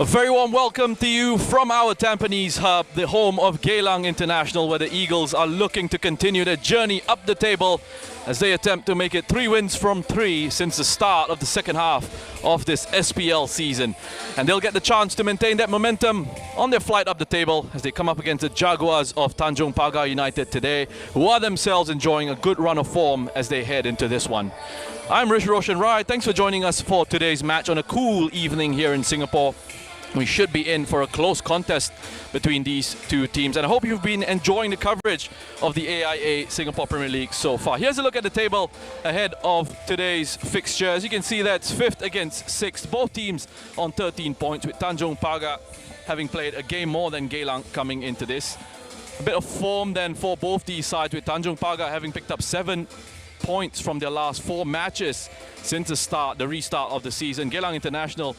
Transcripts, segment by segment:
A very warm welcome to you from our Tampines Hub, the home of Geylang International, where the Eagles are looking to continue their journey up the table as they attempt to make it 3 wins from 3 since the start of the second half of this SPL season. And they'll get the chance to maintain that momentum on their flight up the table as they come up against the Jaguars of Tanjong Pagar United today, who are themselves enjoying a good run of form as they head into this one. I'm Rish Roshan Rai. Thanks for joining us for today's match on a cool evening here in Singapore. We should be in for a close contest between these two teams, and I hope you've been enjoying the coverage of the AIA Singapore Premier League so far. Here's a look at the table ahead of today's fixture. As you can see, that's 5th against 6th, both teams on 13 points, with Tanjong Pagar having played a game more than Geylang coming into this. A bit of form then for both these sides, with Tanjong Pagar having picked up 7 points from their last 4 matches since the restart of the season. Geylang International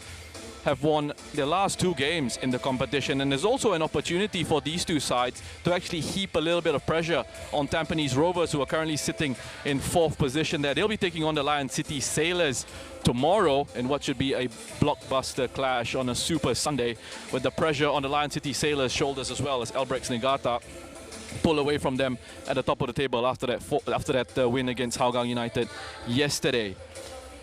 have won their last 2 games in the competition, and there's also an opportunity for these two sides to actually heap a little bit of pressure on Tampines Rovers, who are currently sitting in 4th position there. They'll be taking on the Lion City Sailors tomorrow in what should be a blockbuster clash on a Super Sunday, with the pressure on the Lion City Sailors' shoulders as well, as Albirex Niigata pull away from them at the top of the table after that win against Geylang United yesterday.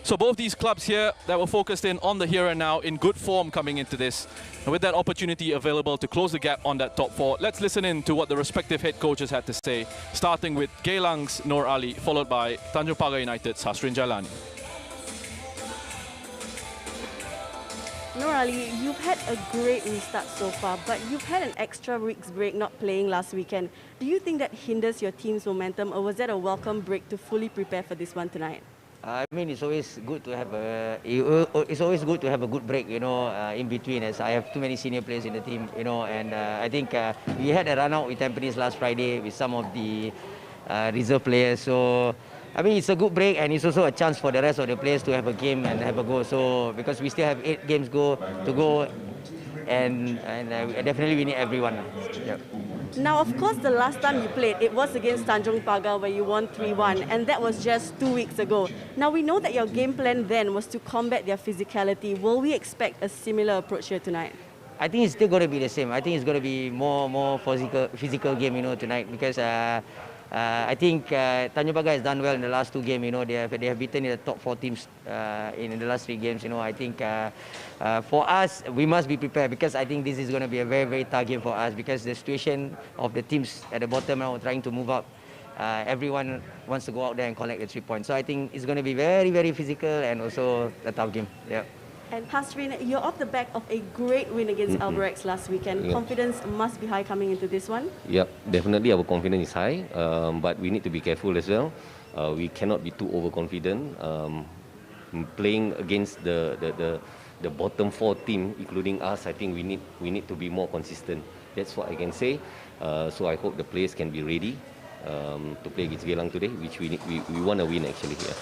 So both these clubs here that were focused in on the here and now, in good form coming into this. And with that opportunity available to close the gap on that top 4, let's listen in to what the respective head coaches had to say, starting with Geylang's Noor Ali, followed by Tanjong Pagar United's Hasrin Jailani. Noor Ali, you've had a great restart so far, but you've had an extra week's break not playing last weekend. Do you think that hinders your team's momentum, or was that a welcome break to fully prepare for this one tonight? I mean, it's always good to have a good break, in between, as I have too many senior players in the team, and I think we had a run out with Tampines last Friday with some of the reserve players. So I mean, it's a good break, and it's also a chance for the rest of the players to have a game and have a go. So because we still have 8 games to go, and definitely we need everyone. Yeah. Now, of course, the last time you played, it was against Tanjong Pagar, where you won 3-1, and that was just 2 weeks ago. Now, we know that your game plan then was to combat their physicality. Will we expect a similar approach here tonight? I think it's still going to be the same. I think it's going to be more physical game, tonight, because I think Tanjong Pagar has done well in the last 2 games. They have beaten the top 4 teams in the last 3 games. I think for us, we must be prepared, because I think this is going to be a very, very tough game for us, because the situation of the teams at the bottom now trying to move up. Everyone wants to go out there and collect the 3 points. So I think it's going to be very, very physical and also a tough game. Yeah. And Hasrin, you're off the back of a great win against Albirex last weekend. Yep. Confidence must be high coming into this one. Yep, definitely our confidence is high, but we need to be careful as well. We cannot be too overconfident. Playing against the bottom 4 team, including us, I think we need to be more consistent. That's what I can say. So I hope the players can be ready to play against Geylang today, which we want to win actually here.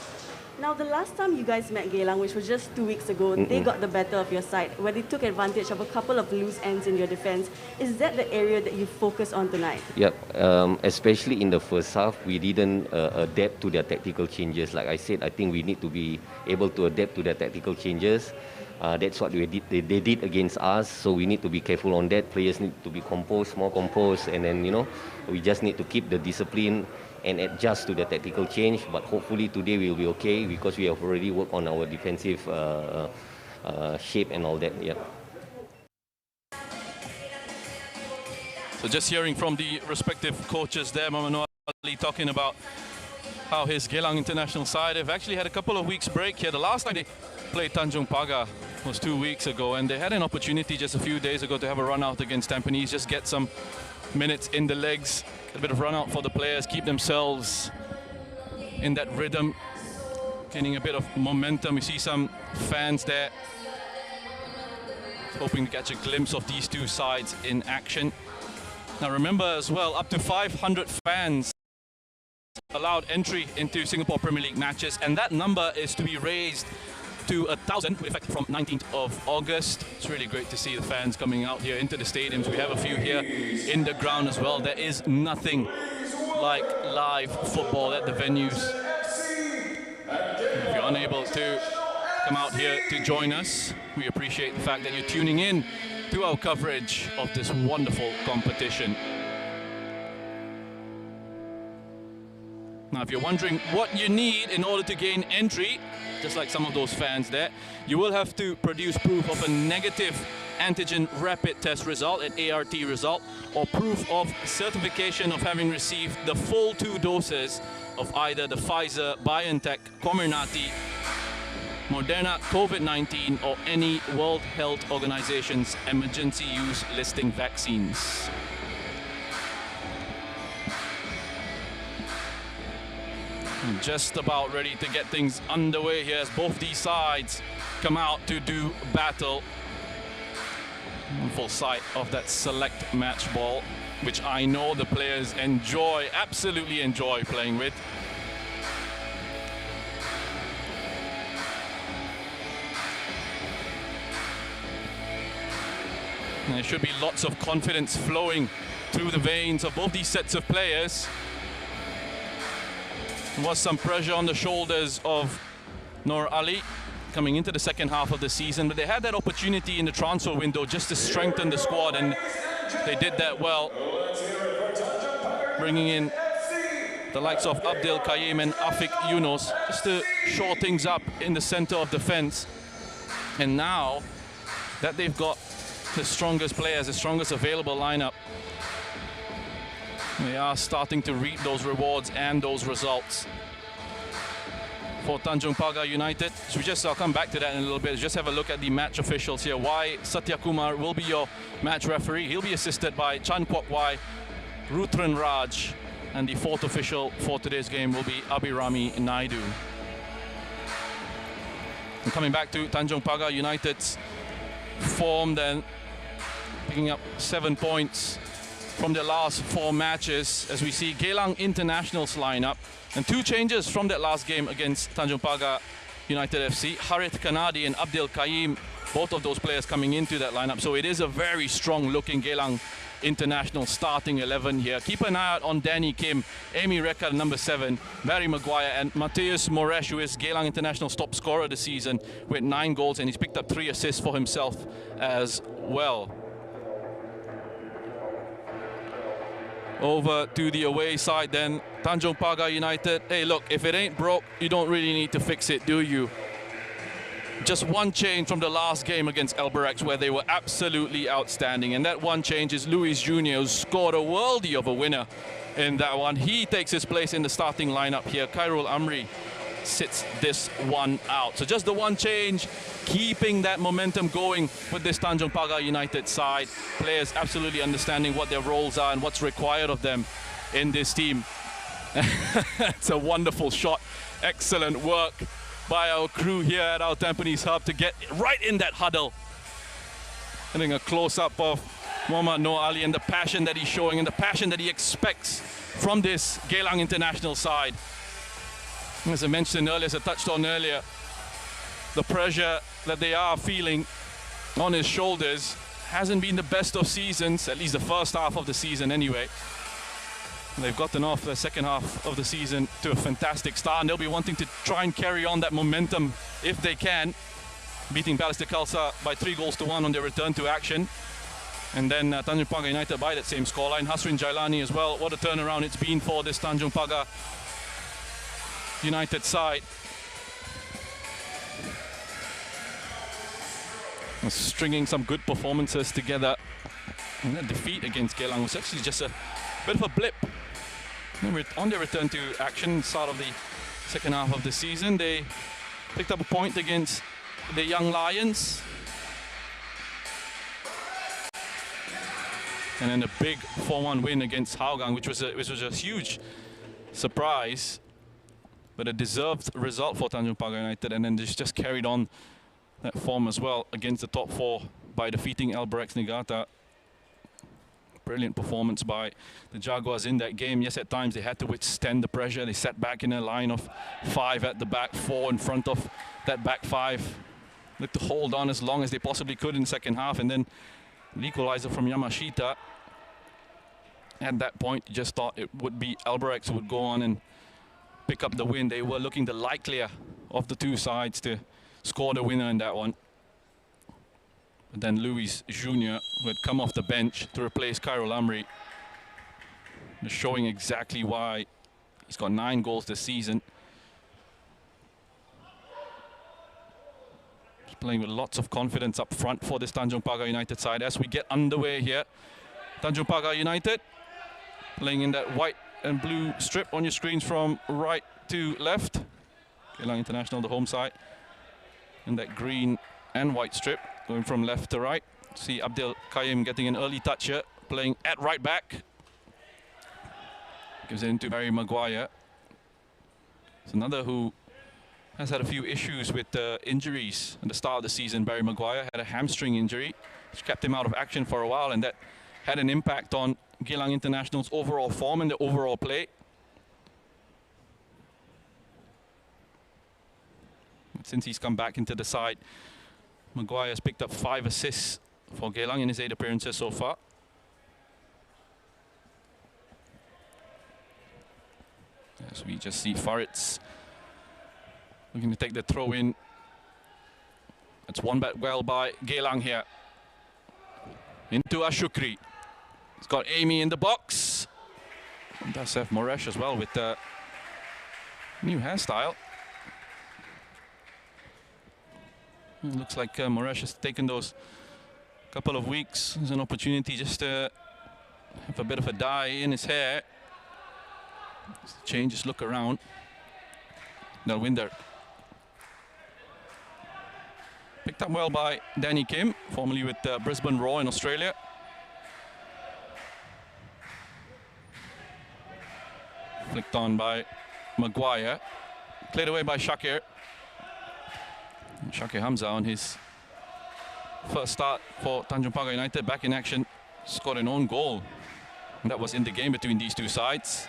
Now, the last time you guys met Geylang, which was just 2 weeks ago, they got the better of your side, where they took advantage of a couple of loose ends in your defense. Is that the area that you focus on tonight? Yep, especially in the first half, we didn't adapt to their tactical changes. Like I said, I think we need to be able to adapt to their tactical changes. That's what they did against us, so we need to be careful on that. Players need to be more composed, and then, we just need to keep the discipline and adjust to the tactical change. But hopefully today we'll be okay, because we have already worked on our defensive shape and all that. Yeah. So just hearing from the respective coaches there, Noor Ali talking about how his Geylang International side have actually had a couple of weeks break here. The last time they played Tanjong Pagar was 2 weeks ago, and they had an opportunity just a few days ago to have a run out against Tampines, just get some minutes in the legs, a bit of run out for the players, keep themselves in that rhythm, gaining a bit of momentum. We see some fans there hoping to catch a glimpse of these two sides in action. Now remember as well, up to 500 fans allowed entry into Singapore Premier League matches, and that number is to be raised to 1,000 with effect from 19th of August. It's really great to see the fans coming out here into the stadiums. We have a few here in the ground as well. There is nothing like live football at the venues. If you're unable to come out here to join us. We appreciate the fact that you're tuning in to our coverage of this wonderful competition. Now, if you're wondering what you need in order to gain entry, just like some of those fans there, you will have to produce proof of a negative antigen rapid test result, an ART result, or proof of certification of having received the full 2 doses of either the Pfizer, BioNTech, Comirnaty, Moderna COVID-19, or any World Health Organization's emergency use listing vaccines. Just about ready to get things underway here as both these sides come out to do battle. In full sight of that select match ball, which I know the players enjoy, absolutely enjoy playing with. And there should be lots of confidence flowing through the veins of both these sets of players. There was some pressure on the shoulders of Noor Ali coming into the second half of the season, but they had that opportunity in the transfer window just to strengthen the squad, and they did that well, bringing in the likes of Abdel Kayem and Afik Yunus just to shore things up in the center of defense. And now that they've got the strongest players, the strongest available lineup, they are starting to reap those rewards and those results. For Tanjong Pagar United, I'll come back to that in a little bit. Just have a look at the match officials here. Wai Satya Kumar will be your match referee. He'll be assisted by Chan Kwok Wai, Rutran Raj, and the 4th official for today's game will be Abhirami Naidu. And coming back to Tanjong Pagar United's form, then picking up 7 points from their last 4 matches, as we see Geylang International's lineup. And 2 changes from that last game against Tanjong Pagar United FC. Harith Kanadi and Abdel Kayem, both of those players coming into that lineup. So it is a very strong looking Geylang International starting 11 here. Keep an eye out on Danny Kim, Amy Reka, number 7, Barry Maguire, and Mateus Moresh, who is Geylang International's top scorer this season with 9 goals, and he's picked up 3 assists for himself as well. Over to the away side then, Tanjong Pagar United. Hey, look, if it ain't broke, you don't really need to fix it, do you? Just 1 change from the last game against Albirex, where they were absolutely outstanding. And that 1 change is Luis Jr., who scored a worldie of a winner in that one. He takes his place in the starting lineup here. Khairul Amri sits this one out. So just the 1 change, keeping that momentum going with this Tanjong Pagar United side. Players absolutely understanding what their roles are and what's required of them in this team. It's a wonderful shot. Excellent work by our crew here at Our Tampines Hub to get right in that huddle. Getting a close-up of Muhammad Noor Ali and the passion that he's showing and the passion that he expects from this Geylang International side. As I mentioned earlier, as I touched on earlier, the pressure that they are feeling on his shoulders hasn't been the best of seasons, at least the first half of the season anyway. And they've gotten off the second half of the season to a fantastic start, and they'll be wanting to try and carry on that momentum if they can, beating Balestier Khalsa by 3-1 on their return to action. And then Tanjong Pagar United by that same scoreline. Hasrin Jailani as well. What a turnaround it's been for this Tanjong Pagar United side. Stringing some good performances together. And that defeat against Geylang was actually just a bit of a blip. On their return to action, start of the second half of the season, they picked up a point against the Young Lions. And then a big 4-1 win against Hougang, which was a huge surprise, but a deserved result for Tanjong Pagar United. And then they just carried on that form as well against the top 4 by defeating Albirex Niigata. Brilliant performance by the Jaguars in that game. Yes, at times they had to withstand the pressure. They sat back in a line of 5 at the back, 4 in front of that back 5. Looked to hold on as long as they possibly could in the second half, and then the equalizer from Yamashita. At that point, you just thought it would be Albirex who would go on and pick up the win. They were looking the likelier of the 2 sides to score the winner in that one. But then Luis Jr., who had come off the bench to replace Cairo Lamri, just showing exactly why he's got 9 goals this season. He's playing with lots of confidence up front for this Tanjong Pagar United side. As we get underway here, Tanjong Pagar United playing in that white and blue strip on your screens from right to left. Geylang International, the home side, and that green and white strip going from left to right. See Abdel Qayyim getting an early touch here, playing at right back. Gives it into Barry Maguire. It's another who has had a few issues with injuries at the start of the season. Barry Maguire had a hamstring injury, which kept him out of action for a while, and that had an impact on Geylang International's overall form and the overall play. Since he's come back into the side, Maguire has picked up 5 assists for Geylang in his 8 appearances so far. As we just see Faritz looking to take the throw in. It's won back well by Geylang here. Into Ashukri. He's got Amy in the box. And does have Moresh as well with the new hairstyle. It looks like Moresh has taken those couple of weeks as an opportunity just to have a bit of a dye in his hair. Just change his look around. Dalwinder. Picked up well by Danny Kim, formerly with Brisbane Roar in Australia. Flicked on by Maguire. Cleared away by Shakir. Shakir Hamza on his first start for Tanjong Pagar United, back in action, scored an own goal. And that was in the game between these two sides.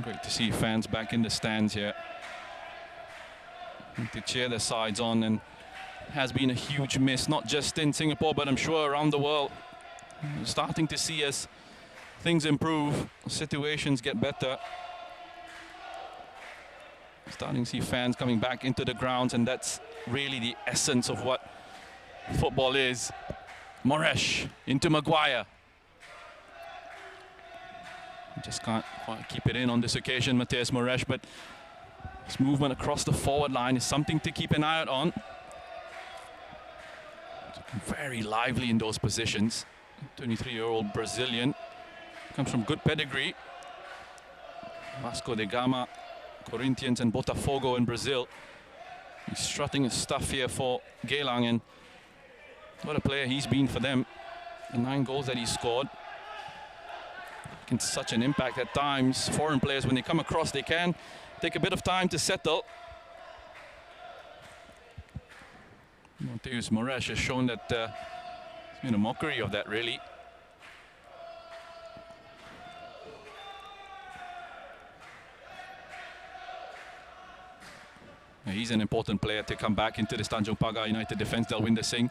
Great to see fans back in the stands here to cheer their sides on, and has been a huge miss, not just in Singapore, but I'm sure around the world. Starting to see as things improve, situations get better. Starting to see fans coming back into the grounds, and that's really the essence of what football is. Moresh into Maguire. Just can't quite keep it in on this occasion, Matthias Moresh, but his movement across the forward line is something to keep an eye out on. Very lively in those positions. 23-year-old Brazilian, comes from good pedigree. Vasco da Gama, Corinthians and Botafogo in Brazil. He's strutting his stuff here for Geylang, and what a player he's been for them. The 9 goals that he scored. Making such an impact at times. Foreign players, when they come across, they can take a bit of time to settle. Matheus Moresh has shown that it's been a mockery of that, really. He's an important player to come back into this Tanjong Pagar United defense. Dalwinder Singh,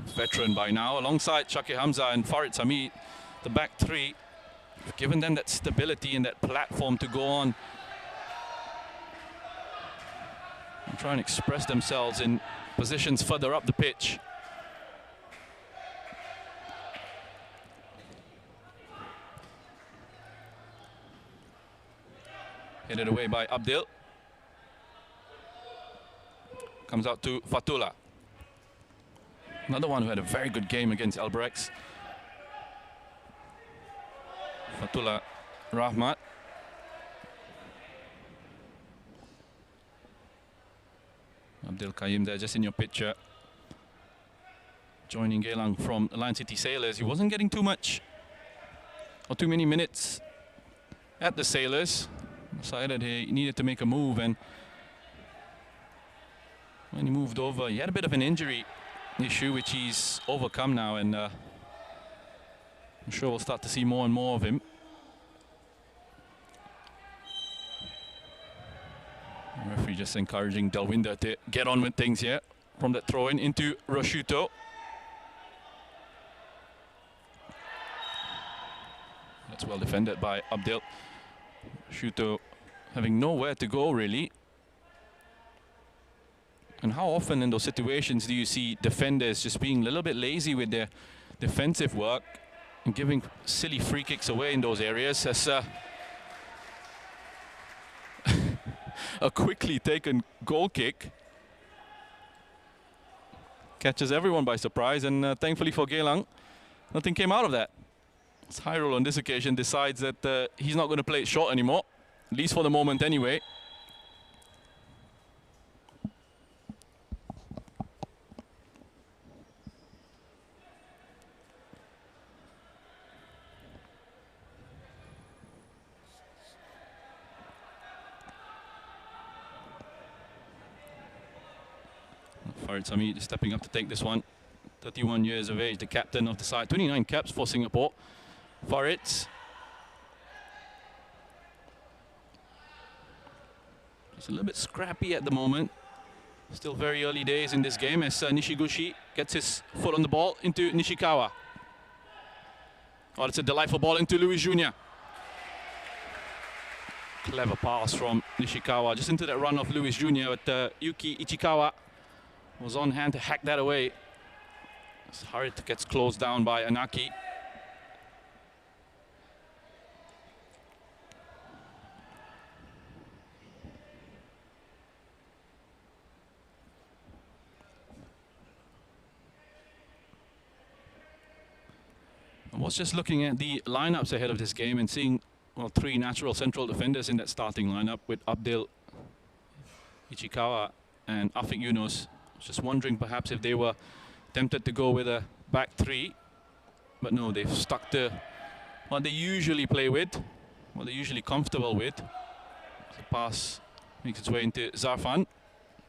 veteran by now, alongside Shakir Hamza and Farid Samid, the back three, have given them that stability and that platform to go on and try and express themselves in positions further up the pitch. Headed away by Abdil. Comes out to Fatullah. Another one who had a very good game against Albirex. Fatullah Rahmat. Abdel Qayyim there just in your picture. Joining Geylang from Lion City Sailors. He wasn't getting too much or too many minutes at the Sailors. Decided he needed to make a move, and when he moved over, he had a bit of an injury issue which he's overcome now, and I'm sure we'll start to see more and more of him. The referee just encouraging Dalwinder to get on with things here from that throw-in into Roshuto. That's well defended by Abdel. Shuto having nowhere to go, really. And how often in those situations do you see defenders just being a little bit lazy with their defensive work and giving silly free kicks away in those areas? As a quickly taken goal kick catches everyone by surprise, and thankfully for Geylang, nothing came out of that. Hyrule on this occasion decides that he's not going to play it short anymore, at least for the moment anyway. Farid Sami stepping up to take this one. 31 years of age, the captain of the side. 29 caps for Singapore. Farid. It's a little bit scrappy at the moment. Still very early days in this game as Nishiguchi gets his foot on the ball into Nishikawa. Oh, it's a delightful ball into Luis Jr. Clever pass from Nishikawa just into that run of Luis Jr. But Yuki Ichikawa was on hand to hack that away. As Harit gets closed down by Anaki. I was just looking at the lineups ahead of this game and seeing, well, 3 natural central defenders in that starting lineup with Abdel, Ichikawa and Afik Yunus. Just wondering perhaps if they were tempted to go with a back 3, but no, they've stuck to what they usually play with, what they're usually comfortable with. The pass makes its way into Zarfan,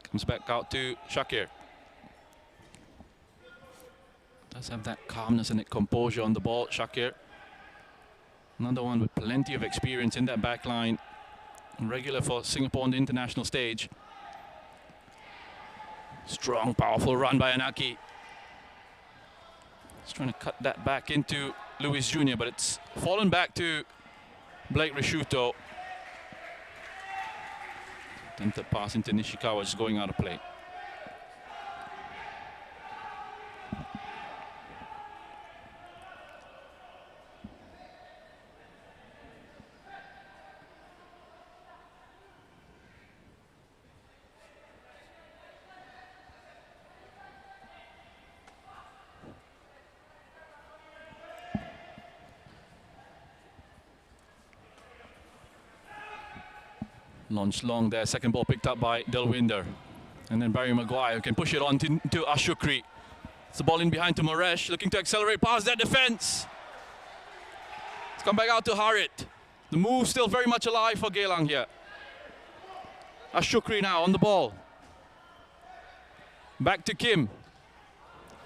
comes back out to Shakir. Does have that calmness and that composure on the ball, Shakir. Another one with plenty of experience in that back line, regular for Singapore on the international stage. Strong, powerful run by Anaki. He's trying to cut that back into Luis Jr., but it's fallen back to Blake Risciuto. Attempted pass into Nishikawa, just going out of play. Launched long there, second ball picked up by Delwinder. And then Barry Maguire can push it on to Ashukri. It's the ball in behind to Moresh, looking to accelerate past that defense. It's come back out to Harit. The move still very much alive for Geylang here. Ashukri now on the ball. Back to Kim.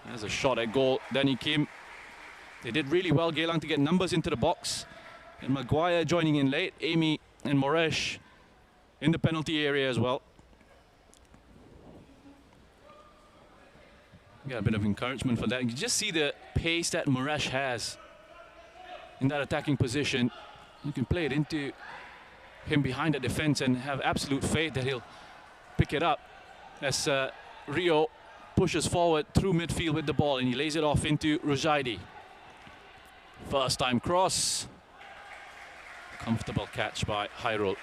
There's a shot at goal, Danny Kim. They did really well, Geylang, to get numbers into the box. And Maguire joining in late, Amy and Moresh in the penalty area as well. Got a bit of encouragement for that. You just see the pace that Moresh has in that attacking position. You can play it into him behind the defense and have absolute faith that he'll pick it up as Rio pushes forward through midfield with the ball and he lays it off into Rujaidi. First time cross. Comfortable catch by Hyrule.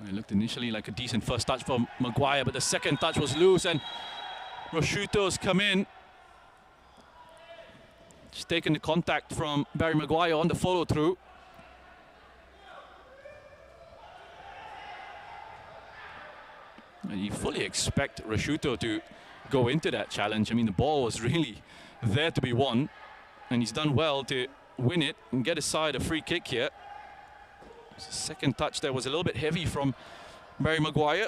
It looked initially like a decent first touch from Maguire, but the second touch was loose and Rosciuto's come in. Just taken the contact from Barry Maguire on the follow through. And you fully expect Rosciuto to go into that challenge. I mean, the ball was really there to be won, and he's done well to win it and get his side a free kick here. The second touch there was a little bit heavy from Barry Maguire.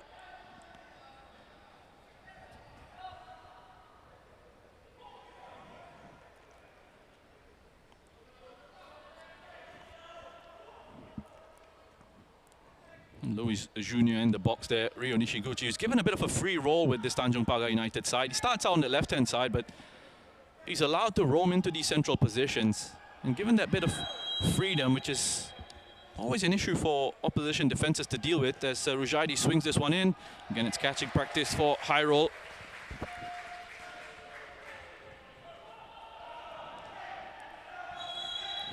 Luis Jr. in the box there. Ryo Nishiguchi is given a bit of a free roll with this Tanjong Pagar United side. He starts out on the left-hand side, but he's allowed to roam into these central positions. And given that bit of freedom, which is always an issue for opposition defenses to deal with, as Rujaidi swings this one in. Again, it's catching practice for high roll.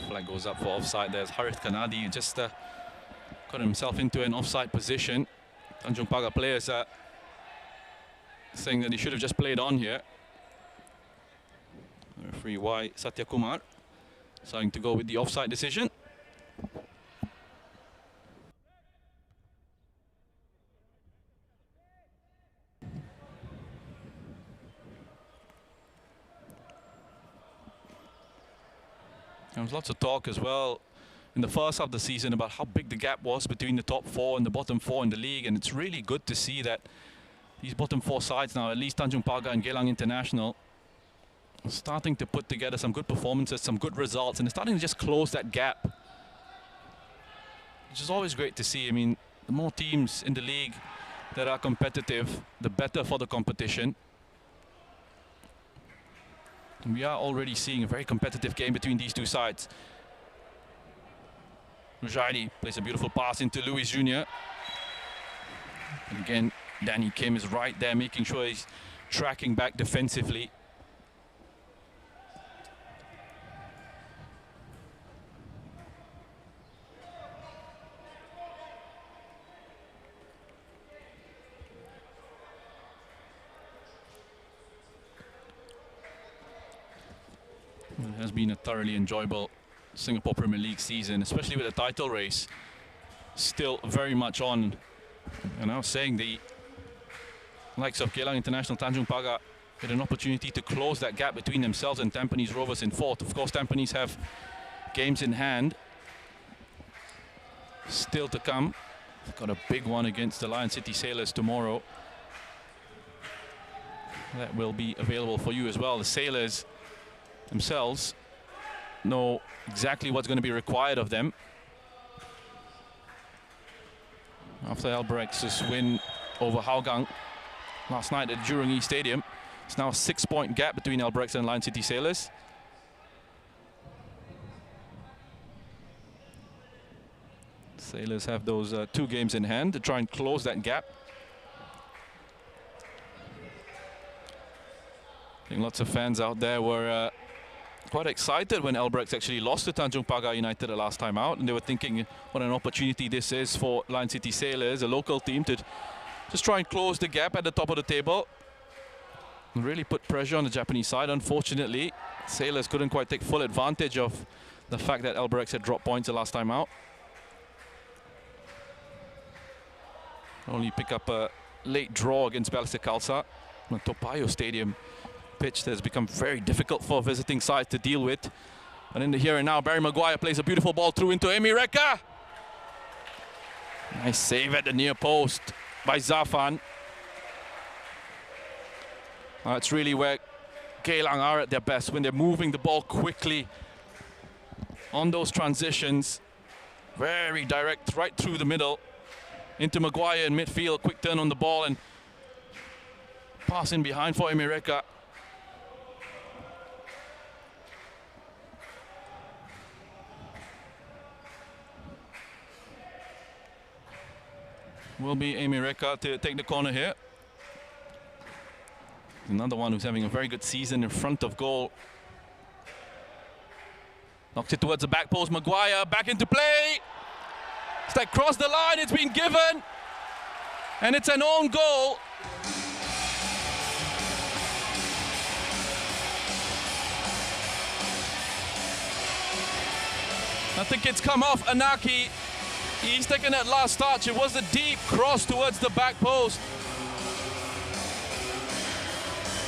Flag goes up for offside. There's Harith Kanadi, who just got himself into an offside position. Tanjong Pagar players saying that he should have just played on here. Referee Y Satya Kumar deciding to go with the offside decision. There was lots of talk as well in the first half of the season about how big the gap was between the top four and the bottom four in the league, and it's really good to see that these bottom four sides now, at least Tanjong Pagar and Geylang International, are starting to put together some good performances, some good results, and they're starting to just close that gap, which is always great to see. I mean, the more teams in the league that are competitive, the better for the competition. And we are already seeing a very competitive game between these two sides. Rujaidi plays a beautiful pass into Luis Jr. And again, Danny Kim is right there, making sure he's tracking back defensively. It has been a thoroughly enjoyable Singapore Premier League season, especially with the title race still very much on. And I was saying the likes of Geylang International, Tanjong Pagar had an opportunity to close that gap between themselves and Tampines Rovers in fourth. Of course, Tampines have games in hand still to come. They've got a big one against the Lion City Sailors tomorrow. That will be available for you as well. The Sailors themselves know exactly what's going to be required of them. After Albrex's win over Hougang last night at Jurong East Stadium, it's now a 6-point gap between Albirex and Lion City Sailors. Sailors have those 2 games in hand to try and close that gap. I think lots of fans out there were quite excited when Albirex actually lost to Tanjong Pagar United the last time out, and they were thinking what an opportunity this is for Lion City Sailors, a local team, to just try and close the gap at the top of the table and really put pressure on the Japanese side. Unfortunately, Sailors couldn't quite take full advantage of the fact that Albirex had dropped points the last time out. Only pick up a late draw against Balestier Khalsa on Toa Payoh Stadium. Pitch that has become very difficult for visiting sides to deal with. And in the here and now, Barry Maguire plays a beautiful ball through into Amy Reka. Nice save at the near post by Zafan. It's really where Geylang are at their best, when they're moving the ball quickly on those transitions. Very direct, right through the middle into Maguire in midfield. Quick turn on the ball and pass in behind for Amy Reka. Will be Amy Reka to take the corner here. Another one who's having a very good season in front of goal. Knocks it towards the back post. Maguire back into play. It's like cross the line. It's been given. And it's an own goal. I think it's come off Anaki. He's taken that last touch. It was a deep cross towards the back post.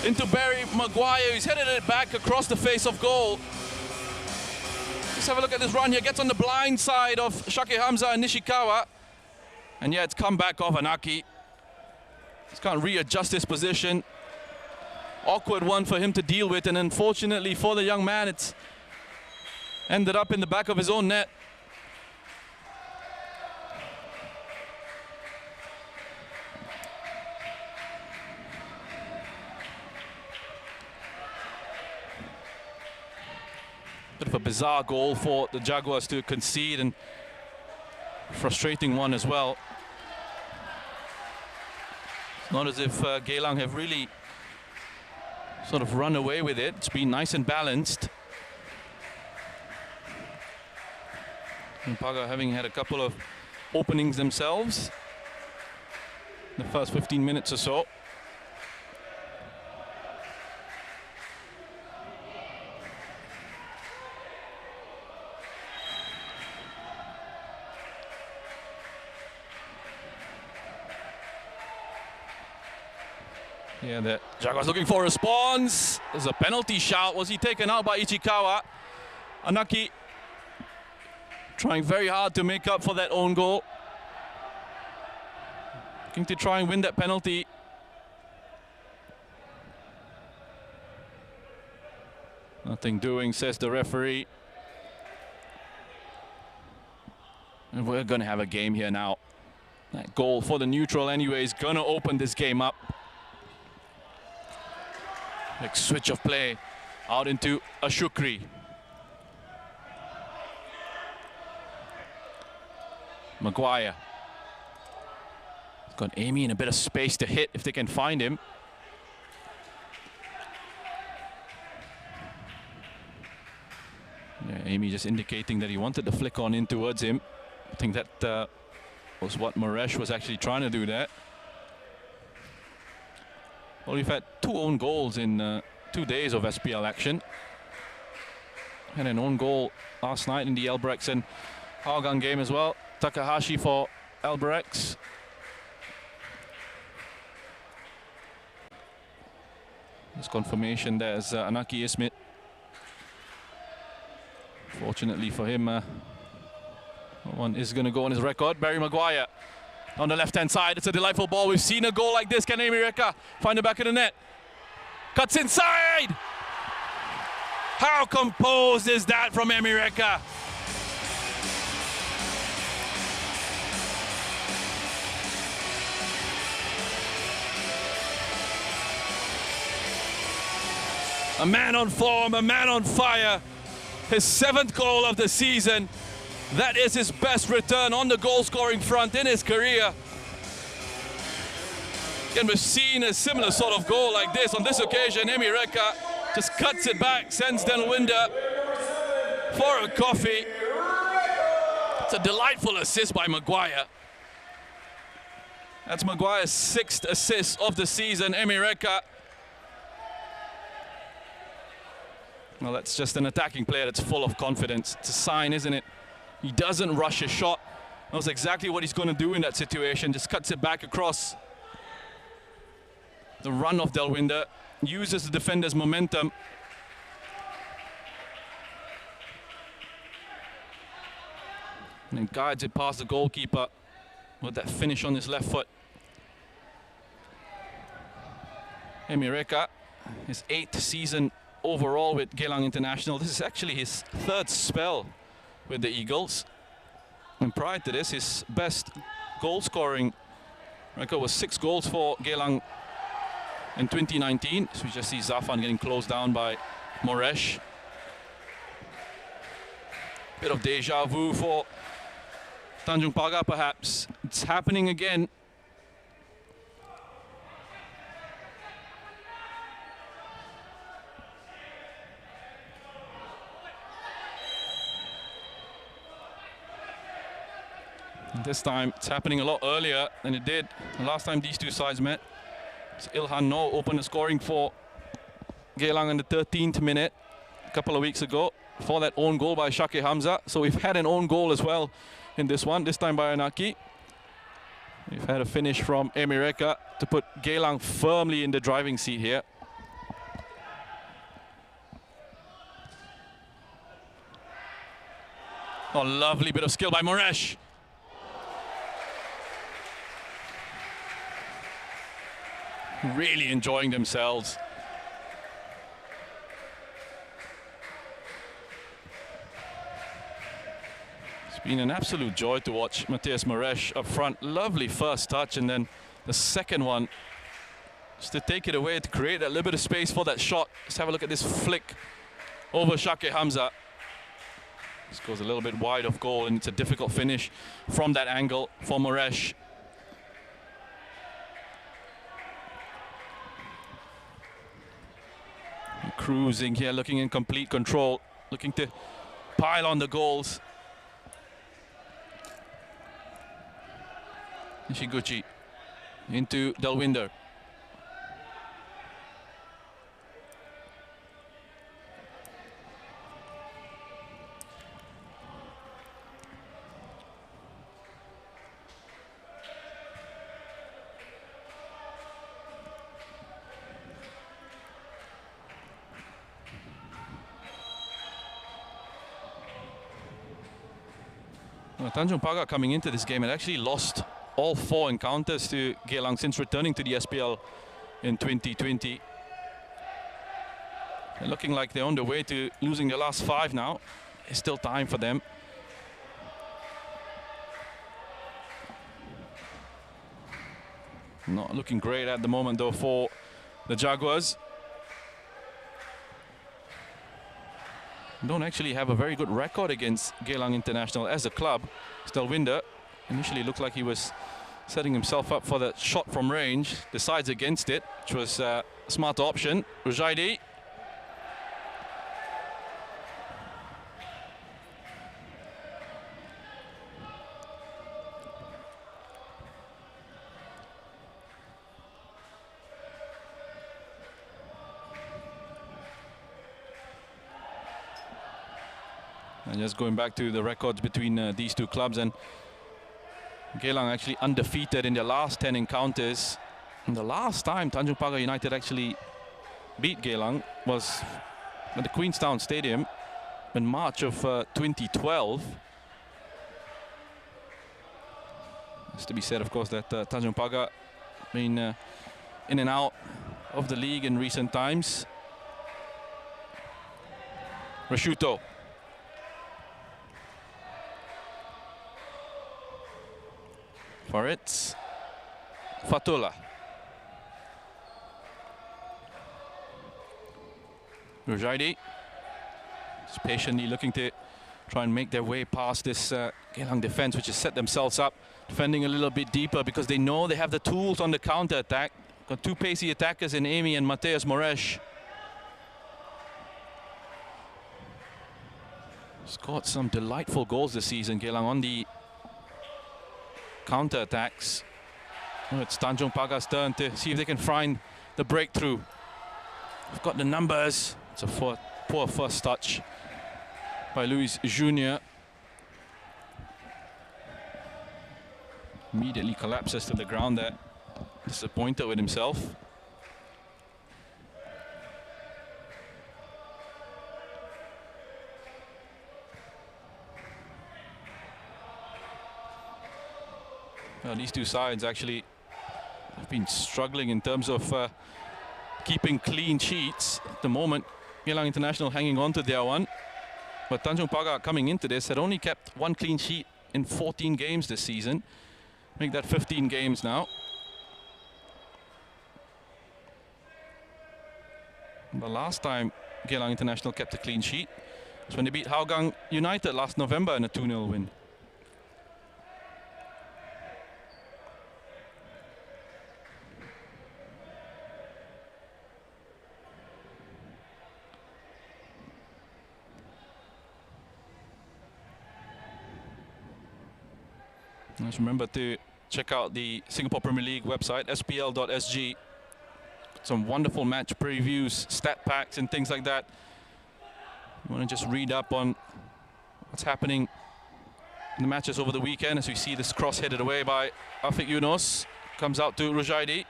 Into Barry Maguire. He's headed it back across the face of goal. Let's have a look at this run here. Gets on the blind side of Shaki Hamza and Nishikawa. And yeah, it's come back off Anaki. Just can't readjust his position. Awkward one for him to deal with. And unfortunately for the young man, it's ended up in the back of his own net. Bit of a bizarre goal for the Jaguars to concede, and frustrating one as well. It's not as if Geylang have really sort of run away with it. It's been nice and balanced. And Pagar having had a couple of openings themselves in the first 15 minutes or so. Yeah, the Jaguars looking for a response. There's a penalty shout. Was he taken out by Ichikawa? Anaki trying very hard to make up for that own goal. Looking to try and win that penalty. Nothing doing, says the referee. And we're going to have a game here now. That goal for the neutral anyway is going to open this game up. Like switch of play out into Ashukri. Maguire. Got Amy in a bit of space to hit if they can find him. Yeah, Amy just indicating that he wanted to flick on in towards him. I think that was what Moresh was actually trying to do there. Well, we've had 2 own goals in 2 days of SPL action. Had an own goal last night in the Albirex and Hougang game as well. Takahashi for Albirex. There's confirmation there's Anaki Ismit. Fortunately for him, one is going to go on his record. Barry Maguire on the left-hand side. It's a delightful ball. We've seen a goal like this. Can Amy Reka find the back of the net? Cuts inside! How composed is that from Amy Reka? A man on form, a man on fire. His 7th goal of the season. That is his best return on the goal-scoring front in his career. And we've seen a similar sort of goal like this. On this occasion, Amy Reka just cuts it back, sends Delwinder for a coffee. It's a delightful assist by Maguire. That's Maguire's 6th assist of the season. Amy Reka. Well, that's just an attacking player that's full of confidence. It's a sign, isn't it? He doesn't rush a shot. Knows exactly what he's going to do in that situation. Just cuts it back across the run of Delwinder. Uses the defender's momentum. And then guides it past the goalkeeper with that finish on his left foot. Amy Reka, his 8th season overall with Geylang International. This is actually his 3rd spell with the Eagles. And prior to this, his best goal-scoring record was 6 goals for Geylang in 2019. So we just see Zafan getting closed down by Moresh. Bit of deja vu for Tanjong Pagar, perhaps. It's happening again. This time it's happening a lot earlier than it did the last time these two sides met. So Ilhan No opened the scoring for Geylang in the 13th minute a couple of weeks ago for that own goal by Shake Hamza. So we've had an own goal as well in this one, this time by Anaki. We've had a finish from Amy Reka to put Geylang firmly in the driving seat here. Oh, lovely bit of skill by Moresh. Really enjoying themselves. It's been an absolute joy to watch Matthias Moresh up front. Lovely first touch, and then the second one just to take it away, to create a little bit of space for that shot. Let's have a look at this flick over Shake Hamza. This goes a little bit wide of goal, and it's a difficult finish from that angle for Moresh. Cruising here, looking in complete control, looking to pile on the goals. Nishiguchi into Delwinder. Tanjong Pagar coming into this game had actually lost all 4 encounters to Geylang since returning to the SPL in 2020. They're looking like they're on the way to losing the last 5 now. There's still time for them. Not looking great at the moment though for the Jaguars. Don't actually have a very good record against Geylang International as a club. Delwinder initially looked like he was setting himself up for the shot from range. Decides against it, which was a smart option. Rujaidi. And just going back to the records between these two clubs, and Geylang actually undefeated in their last 10 encounters. And the last time Tanjong Pagar United actually beat Geylang was at the Queenstown Stadium in March of 2012. Has to be said, of course, that Tanjong Pagar been in and out of the league in recent times. Rashuto. For it, Fatullah. Rujaidi is patiently looking to try and make their way past this Geylang defense, which has set themselves up, defending a little bit deeper because they know they have the tools on the counter attack. Got 2 pacey attackers in Amy and Mateus Moresh. Scored some delightful goals this season, Geylang, on the counter attacks. Oh, it's Tanjong Pagar's turn to see if they can find the breakthrough. We've got the numbers. It's a poor first touch by Luis Junior. Immediately collapses to the ground there. Disappointed with himself. Well, these two sides actually have been struggling in terms of keeping clean sheets. At the moment, Geylang International hanging on to their one. But Tanjong Pagar coming into this had only kept 1 clean sheet in 14 games this season. Make that 15 games now. The last time Geylang International kept a clean sheet was when they beat Hougang United last November in a 2-0 win. Just remember to check out the Singapore Premier League website, spl.sg. Some wonderful match previews, stat packs and things like that. You want to just read up on what's happening in the matches over the weekend as we see this cross headed away by Afiq Yunus. Comes out to Rujaidi.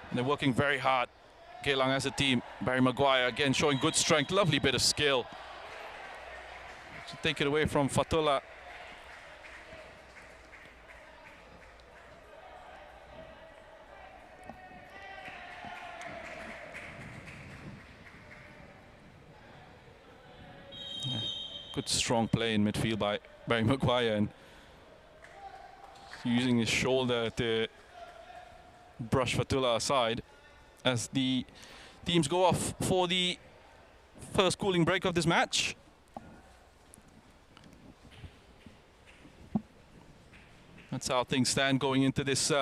And they're working very hard. Geylang as a team. Barry Maguire again showing good strength, lovely bit of skill. So take it away from Fatullah. Good strong play in midfield by Barry Maguire, and using his shoulder to brush Fatullah aside as the teams go off for the first cooling break of this match. That's how things stand going into this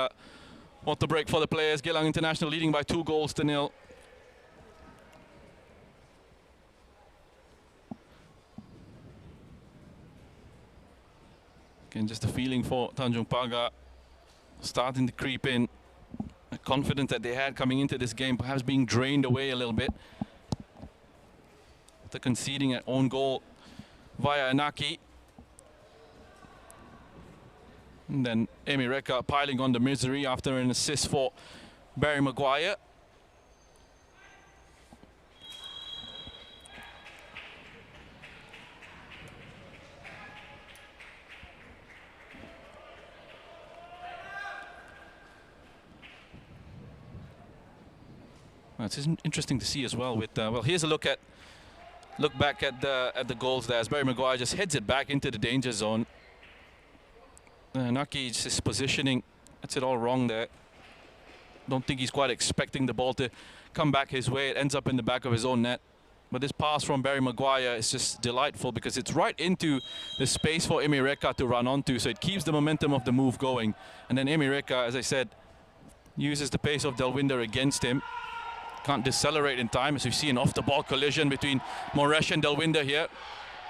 water break for the players. Geylang International leading by 2-0. Again, just a feeling for Tanjong Pagar starting to creep in. The confidence that they had coming into this game perhaps being drained away a little bit. After conceding an own goal via Anaki. And then Emi Reka piling on the misery after an assist for Barry Maguire. Well, it's interesting to see as well. With well, here's a look back at the goals there as Barry Maguire just heads it back into the danger zone. Naki's his positioning, that's it all wrong there. Don't think he's quite expecting the ball to come back his way. It ends up in the back of his own net. But this pass from Barry Maguire is just delightful because it's right into the space for Emi Reka to run onto, so it keeps the momentum of the move going. And then Emi Reka, as I said, uses the pace of Delwinder against him. Can't decelerate in time, as we see an off-the-ball collision between Moresh and Delwinder here.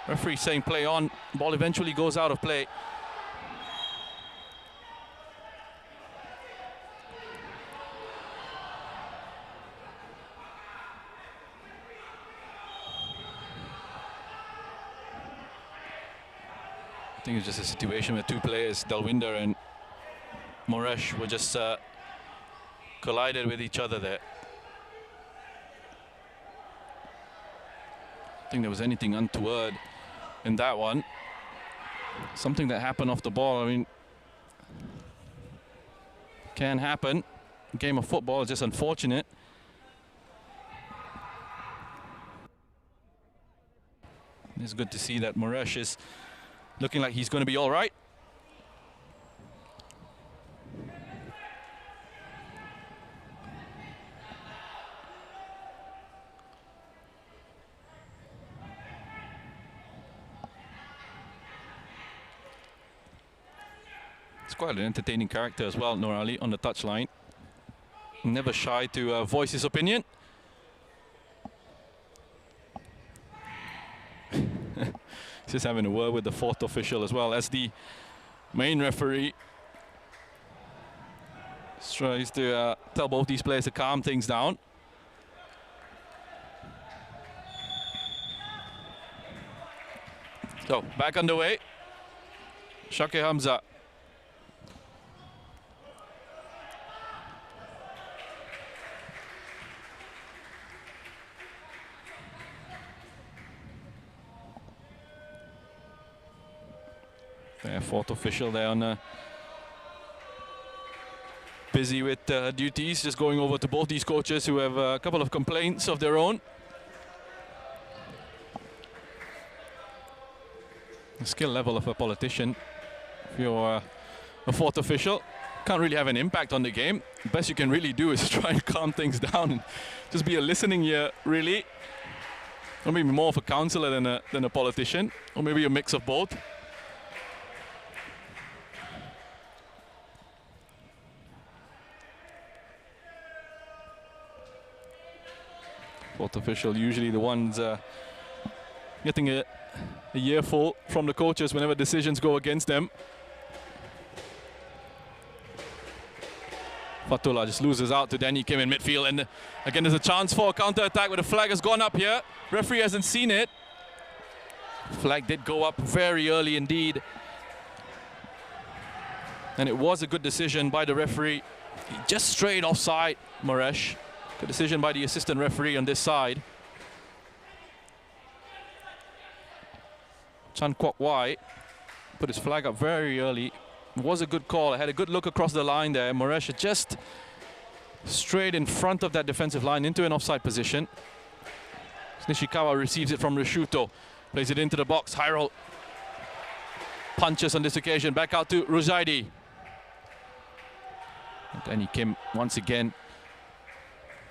Referee saying play on. Ball eventually goes out of play. I think it's just a situation where two players, Delwinder and Moresh, were just collided with each other there. I think there was anything untoward in that one. Something that happened off the ball, I mean, can happen. Game of football is just unfortunate. It's good to see that Moresh is looking like he's going to be all right. It's quite an entertaining character as well, Noor Ali, on the touchline. Never shy to voice his opinion. Just having a word with the fourth official as well as the main referee. Just tries to tell both these players to calm things down. So back underway. Shake Hamza. Fourth official there on busy with duties, just going over to both these coaches who have a couple of complaints of their own. The skill level of a politician, if you're a fourth official, can't really have an impact on the game. The best you can really do is try and calm things down and just be a listening ear, really. Or maybe more of a counselor than a politician, or maybe a mix of both. Fourth official, usually the ones getting a earful from the coaches whenever decisions go against them. Fatullah just loses out to Danny Kim in midfield, and again there's a chance for a counter-attack where the flag has gone up here. Referee hasn't seen it. Flag did go up very early indeed. And it was a good decision by the referee. He just strayed offside, Moresh. Good decision by the assistant referee on this side. Chan Kwok Wai put his flag up very early. It was a good call. I had a good look across the line there. Moresh just straight in front of that defensive line into an offside position. Nishikawa receives it from Rishuto. Plays it into the box. Hyrule punches on this occasion. Back out to Ruzaidi. Danny Kim once again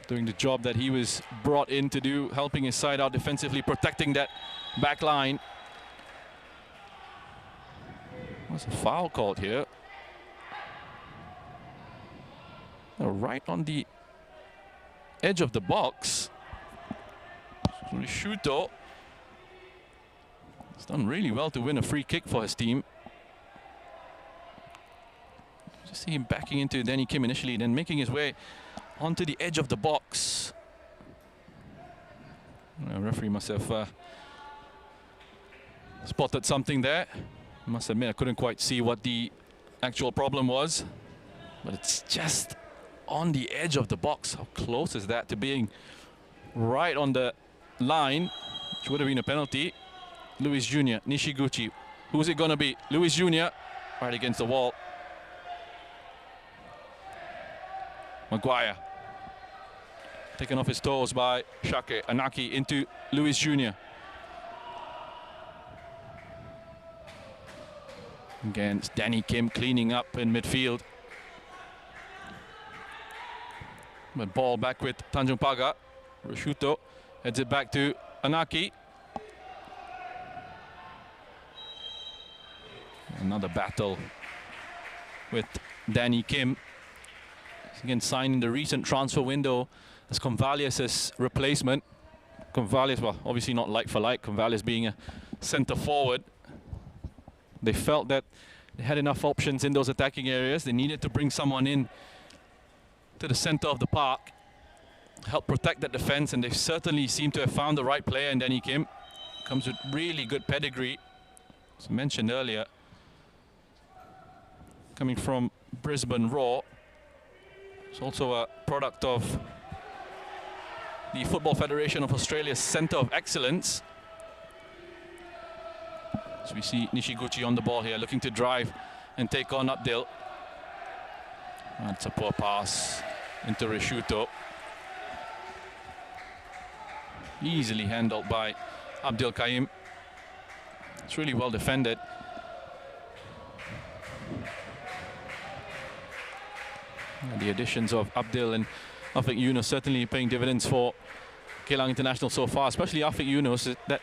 doing the job that he was brought in to do, helping his side out defensively, protecting that back line. There's a foul called here. right on the edge of the box. Rishuto has done really well to win a free kick for his team. Just see him backing into Danny Kim initially, then making his way onto the edge of the box. The referee must have spotted something there. I must admit, I couldn't quite see what the actual problem was, but it's just on the edge of the box. How close is that to being right on the line, which would have been a penalty? Luis Jr., Nishiguchi. Who's it going to be? Luis Jr. right against the wall. Maguire. Taken off his toes by Shake Anaki into Luis Jr. Against Danny Kim, cleaning up in midfield. But ball back with Tanjong Pagar. Rishuto heads it back to Anaki. Another battle with Danny Kim. He's again signed in the recent transfer window as Convales's replacement. Convales, well, obviously not like for like, Convales being a centre forward. They felt that they had enough options in those attacking areas. They needed to bring someone in to the center of the park, help protect that defense, and they certainly seem to have found the right player in Danny Kim. Comes with really good pedigree, as mentioned earlier. Coming from Brisbane Raw. It's also a product of the Football Federation of Australia's Centre of Excellence. So we see Nishiguchi on the ball here, looking to drive and take on Abdil. That's a poor pass into Rishuto. Easily handled by Abdul Kaim. It's really well defended. And the additions of Abdil and Afiq Yunus certainly paying dividends for Geylang International so far, especially Afiq Yunus. That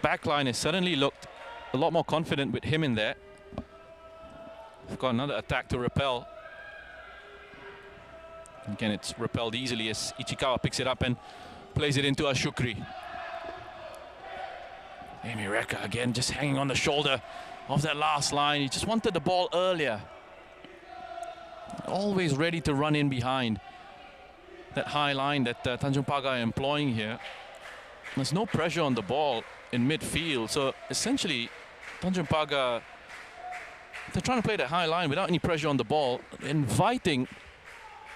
backline has suddenly looked a lot more confident with him in there. We've got another attack to repel. Again, it's repelled easily as Ichikawa picks it up and plays it into Ashukri. Amy Reka again just hanging on the shoulder of that last line. He just wanted the ball earlier. Always ready to run in behind that high line that Tanjong Pagar are employing here. There's no pressure on the ball in midfield, so essentially Tanjong Pagar, they're trying to play that high line without any pressure on the ball, inviting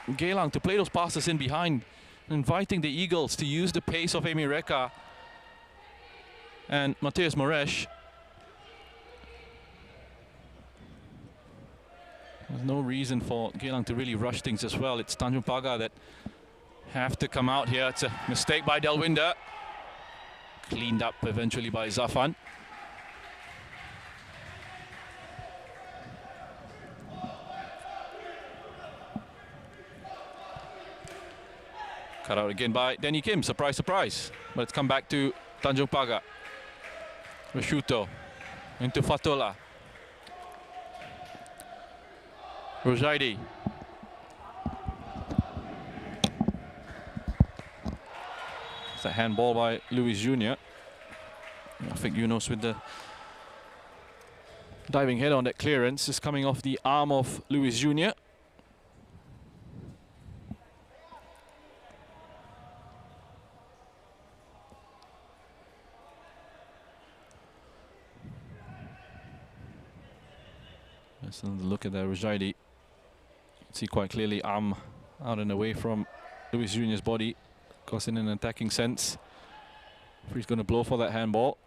Geylang to play those passes in behind, inviting the Eagles to use the pace of Amy Reka and Mateus Moresh. There's no reason for Geylang to really rush things as well. It's Tanjong Pagar that have to come out here. It's a mistake by Delwinder. Cleaned up eventually by Zafan. Cut out again by Danny Kim. Surprise, surprise. But it's come back to Tanjong Pagar. Rishuto into Fatola. Rojaidi. It's a handball by Luis Jr. I think Yunus with the diving head on that clearance is coming off the arm of Luis Jr. Let's look at that Rojaidi. See quite clearly arm out and away from Luis Jr.'s body. Of course, in an attacking sense. He's going to blow for that handball.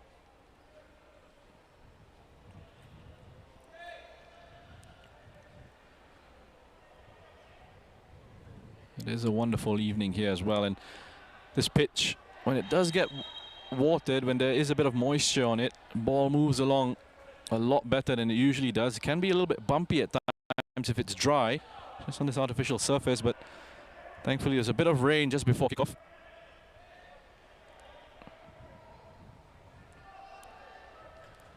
It is a wonderful evening here as well, and this pitch, when it does get watered, when there is a bit of moisture on it, ball moves along a lot better than it usually does. It can be a little bit bumpy at times if it's dry, just on this artificial surface, but thankfully there's a bit of rain just before kickoff.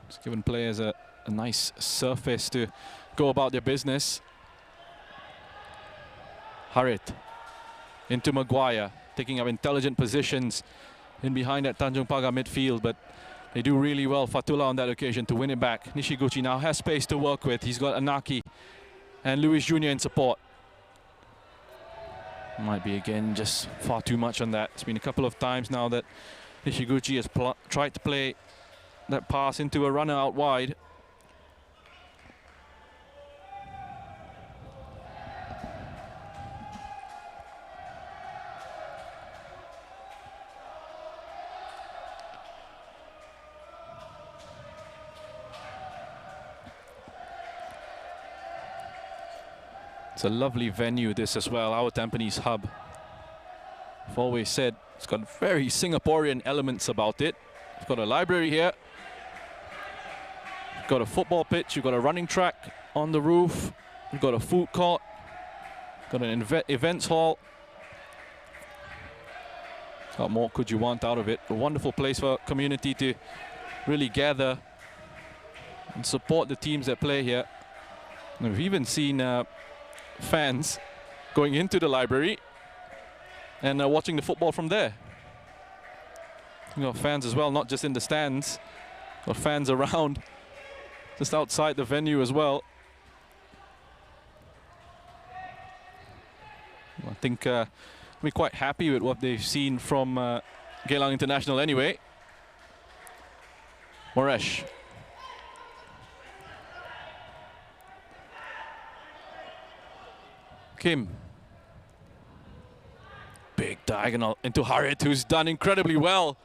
It's given players a nice surface to go about their business. Harit into Maguire, taking up intelligent positions in behind that Tanjong Pagar midfield, but they do really well, Fatullah, on that occasion to win it back. Nishiguchi now has space to work with. He's got Anaki and Luis Jr. in support. Might be again just far too much on that. It's been a couple of times now that Nishiguchi has tried to play that pass into a runner out wide. It's a lovely venue, this as well, Our Tampines Hub. I've always said it's got very Singaporean elements about it. It's got a library here. You've got a football pitch, you've got a running track on the roof, you've got a food court, got an events hall. What more could you want out of it? A wonderful place for community to really gather and support the teams that play here. And we've even seen fans going into the library and watching the football from there. You know, fans as well, not just in the stands, but fans around, just outside the venue as well. I think we're quite happy with what they've seen from Geylang International anyway. Moresh. Kim. Big diagonal into Harit, who's done incredibly well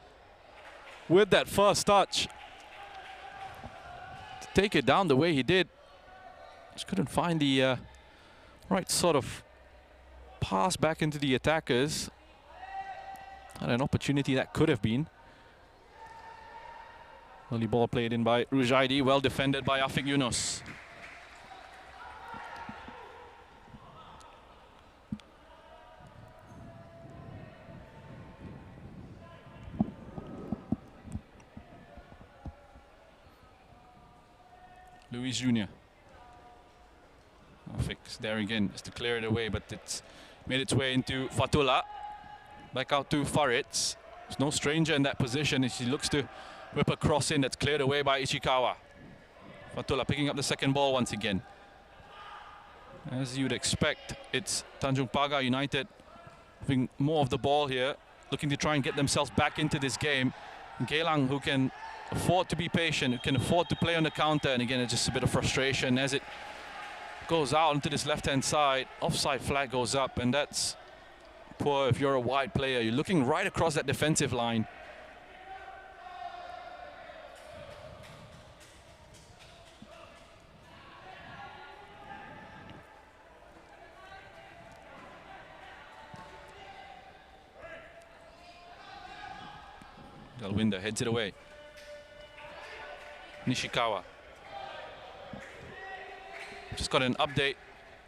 with that first touch. To take it down the way he did. Just couldn't find the right sort of pass back into the attackers. Had an opportunity that could have been. Early ball played in by Rujaidi, well defended by Afiq Yunus. Luis Jr. Afiq's there again, just to clear it away, but it's made its way into Fatullah. Back out to Faritz. There's no stranger in that position as he looks to whip a cross in that's cleared away by Ishikawa. Fatullah picking up the second ball once again. As you'd expect, it's Tanjong Pagar United having more of the ball here, looking to try and get themselves back into this game. And Geylang, who can afford to be patient, who can afford to play on the counter, and again it's just a bit of frustration as it goes out into this left-hand side. Offside flag goes up, and that's poor if you're a wide player. You're looking right across that defensive line. Dalwinder heads it away. Nishikawa. Just got an update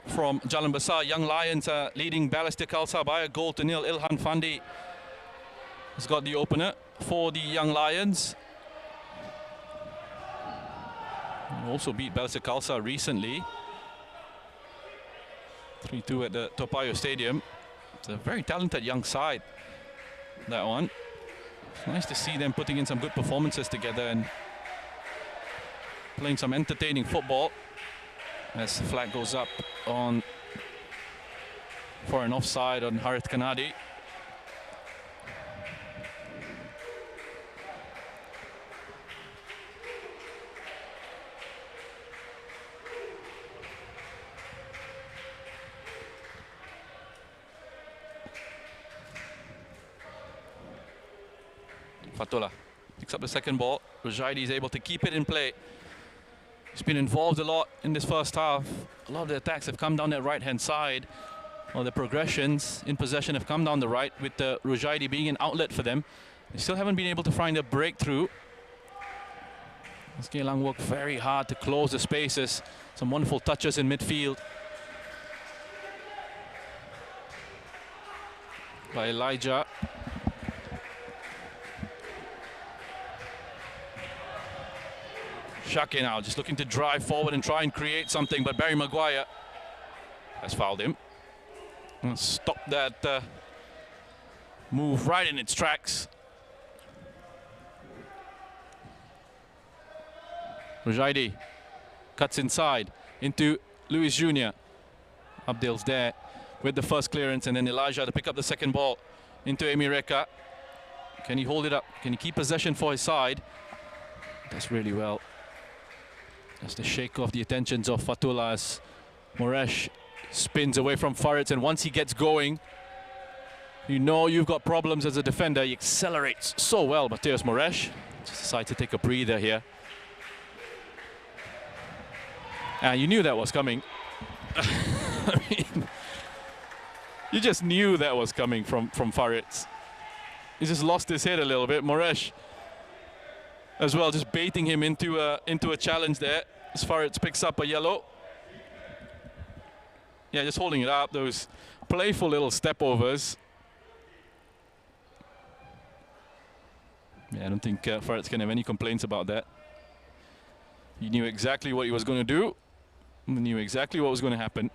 from Jalan Besar. Young Lions are leading Balestier Khalsa by a goal to nil. Ilhan Fandi has got the opener for the Young Lions. Also beat Balestier Khalsa recently. 3-2 at the Toa Payoh Stadium. It's a very talented young side, that one. It's nice to see them putting in some good performances together and playing some entertaining football. As the flag goes up on for an offside on Harith Kanadi. Fatullah picks up the second ball. Rujaidi is able to keep it in play. He's been involved a lot in this first half. A lot of the attacks have come down that right-hand side. Well, the progressions in possession have come down the right, with the Rujaidi being an outlet for them. They still haven't been able to find a breakthrough. Geylang worked very hard to close the spaces. Some wonderful touches in midfield by Elijah. Shake now just looking to drive forward and try and create something, but Barry Maguire has fouled him. And stop that move right in its tracks. Rujaidi cuts inside into Luis Jr. Abdel's there with the first clearance, and then Elijah to pick up the second ball into Emireka. Can he hold it up? Can he keep possession for his side? Does really well. That's the shake off the attentions of Fatullah as Moresh spins away from Farid, and once he gets going, you know you've got problems as a defender. He accelerates so well, Mateus Moresh. Just decides to take a breather here. And you knew that was coming. I mean, you just knew that was coming from Farid. He just lost his head a little bit. Moresh as well, just baiting him into a challenge there. As Farid picks up a yellow. Yeah, just holding it up. Those playful little step overs. Yeah, I don't think Farid can have any complaints about that. He knew exactly what he was going to do. He knew exactly what was going to happen.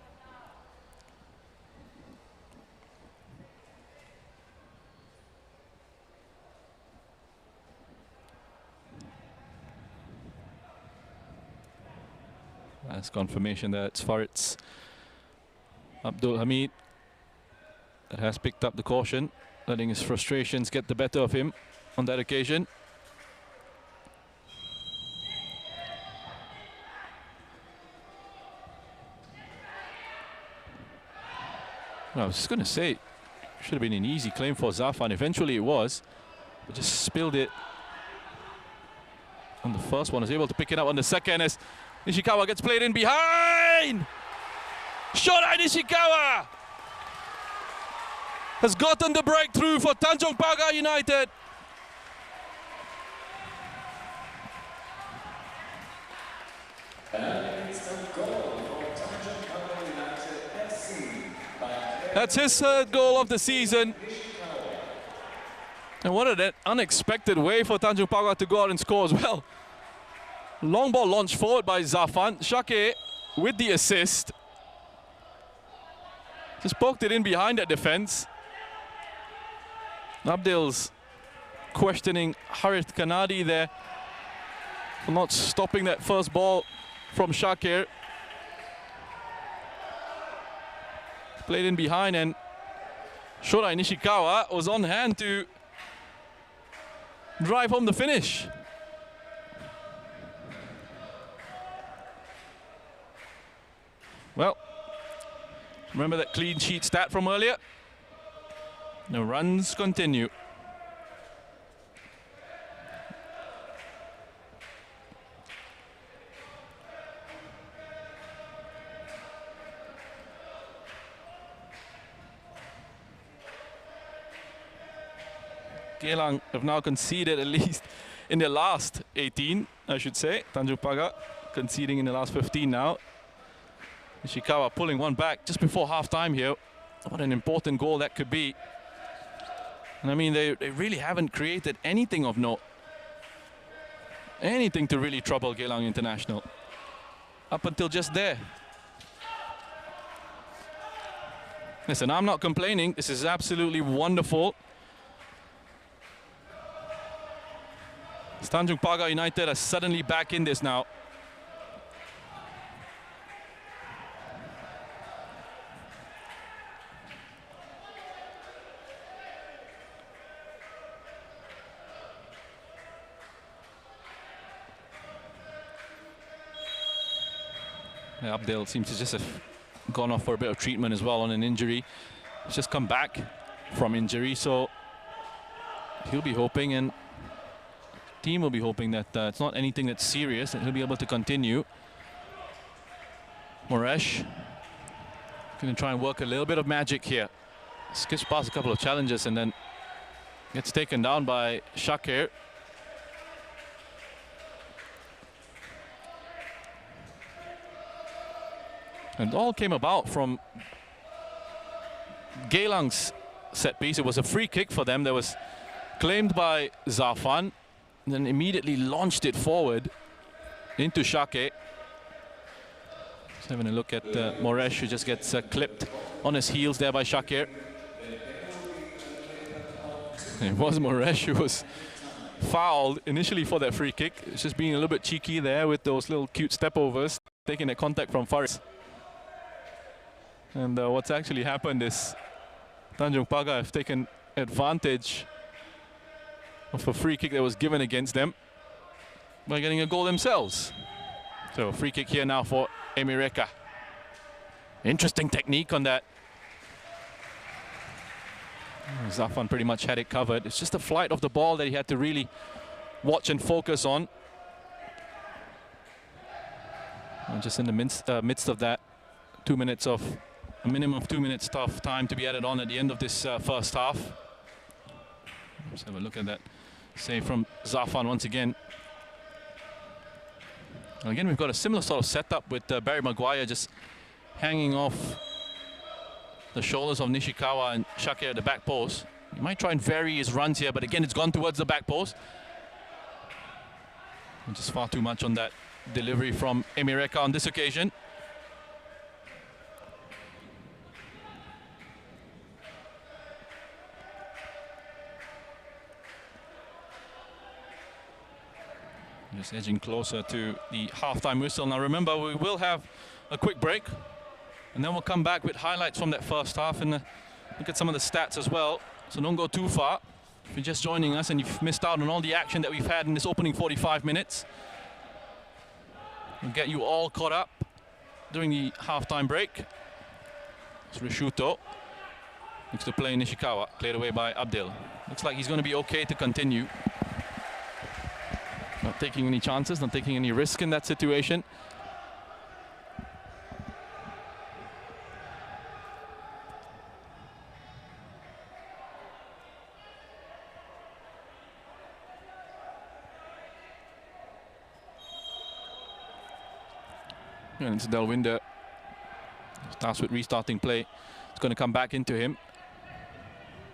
That's confirmation that it's Farid's Abdul Hamid that has picked up the caution, letting his frustrations get the better of him on that occasion. Well, I was just going to say, it should have been an easy claim for Zafan. Eventually it was, but just spilled it on the first one. Was able to pick it up on the second as Nishikawa gets played in behind. Shorai Nishikawa has gotten the breakthrough for Tanjong Pagar United. That's his third goal of the season. And what an unexpected way for Tanjong Pagar to go out and score as well. Long ball launched forward by Zafan. Shake with the assist. Just poked it in behind that defense. Abdel's questioning Harith Kanadi there for not stopping that first ball from Shakir. Played in behind, and Shorai Nishikawa was on hand to drive home the finish. Well, remember that clean sheet stat from earlier? The runs continue. Geylang have now conceded at least in their last 18, I should say. Tanjong Pagar conceding in the last 15 now. Nishikawa pulling one back just before half-time here. What an important goal that could be. And I mean, they really haven't created anything of note. Anything to really trouble Geylang International. Up until just there. Listen, I'm not complaining. This is absolutely wonderful. Tanjong Pagar United are suddenly back in this now. Yeah, Abdel seems to just have gone off for a bit of treatment as well on an injury. He's just come back from injury, so he'll be hoping, and team will be hoping that it's not anything that's serious, and he'll be able to continue. Moresh going to try and work a little bit of magic here. Skips past a couple of challenges and then gets taken down by Shakir. And it all came about from Geylang's set piece. It was a free kick for them that was claimed by Zafan, and then immediately launched it forward into Shake. Just having a look at Moresh, who just gets clipped on his heels there by Shakir. It was Moresh who was fouled initially for that free kick. It's just being a little bit cheeky there with those little cute stepovers, taking that contact from Faris. And what's actually happened is Tanjong Pagar have taken advantage of a free kick that was given against them by getting a goal themselves. So free kick here now for Emireka. Interesting technique on that. Zafan pretty much had it covered. It's just the flight of the ball that he had to really watch and focus on. And just in the midst of that, a minimum of 2 minutes tough time to be added on at the end of this first half. Let's have a look at that save from Zafan once again. And again, we've got a similar sort of setup with Barry Maguire just hanging off the shoulders of Nishikawa and Shakir at the back post. He might try and vary his runs here, but again, it's gone towards the back post. And just far too much on that delivery from Emireka on this occasion. Just edging closer to the halftime whistle. Now remember, we will have a quick break, and then we'll come back with highlights from that first half and look at some of the stats as well. So don't go too far. If you're just joining us and you've missed out on all the action that we've had in this opening 45 minutes, we'll get you all caught up during the halftime break. It's Rishuto. Looks to play Nishikawa, cleared away by Abdil. Looks like he's going to be okay to continue. Not taking any chances, not taking any risk in that situation. And it's Delwinder. Starts with restarting play. It's going to come back into him.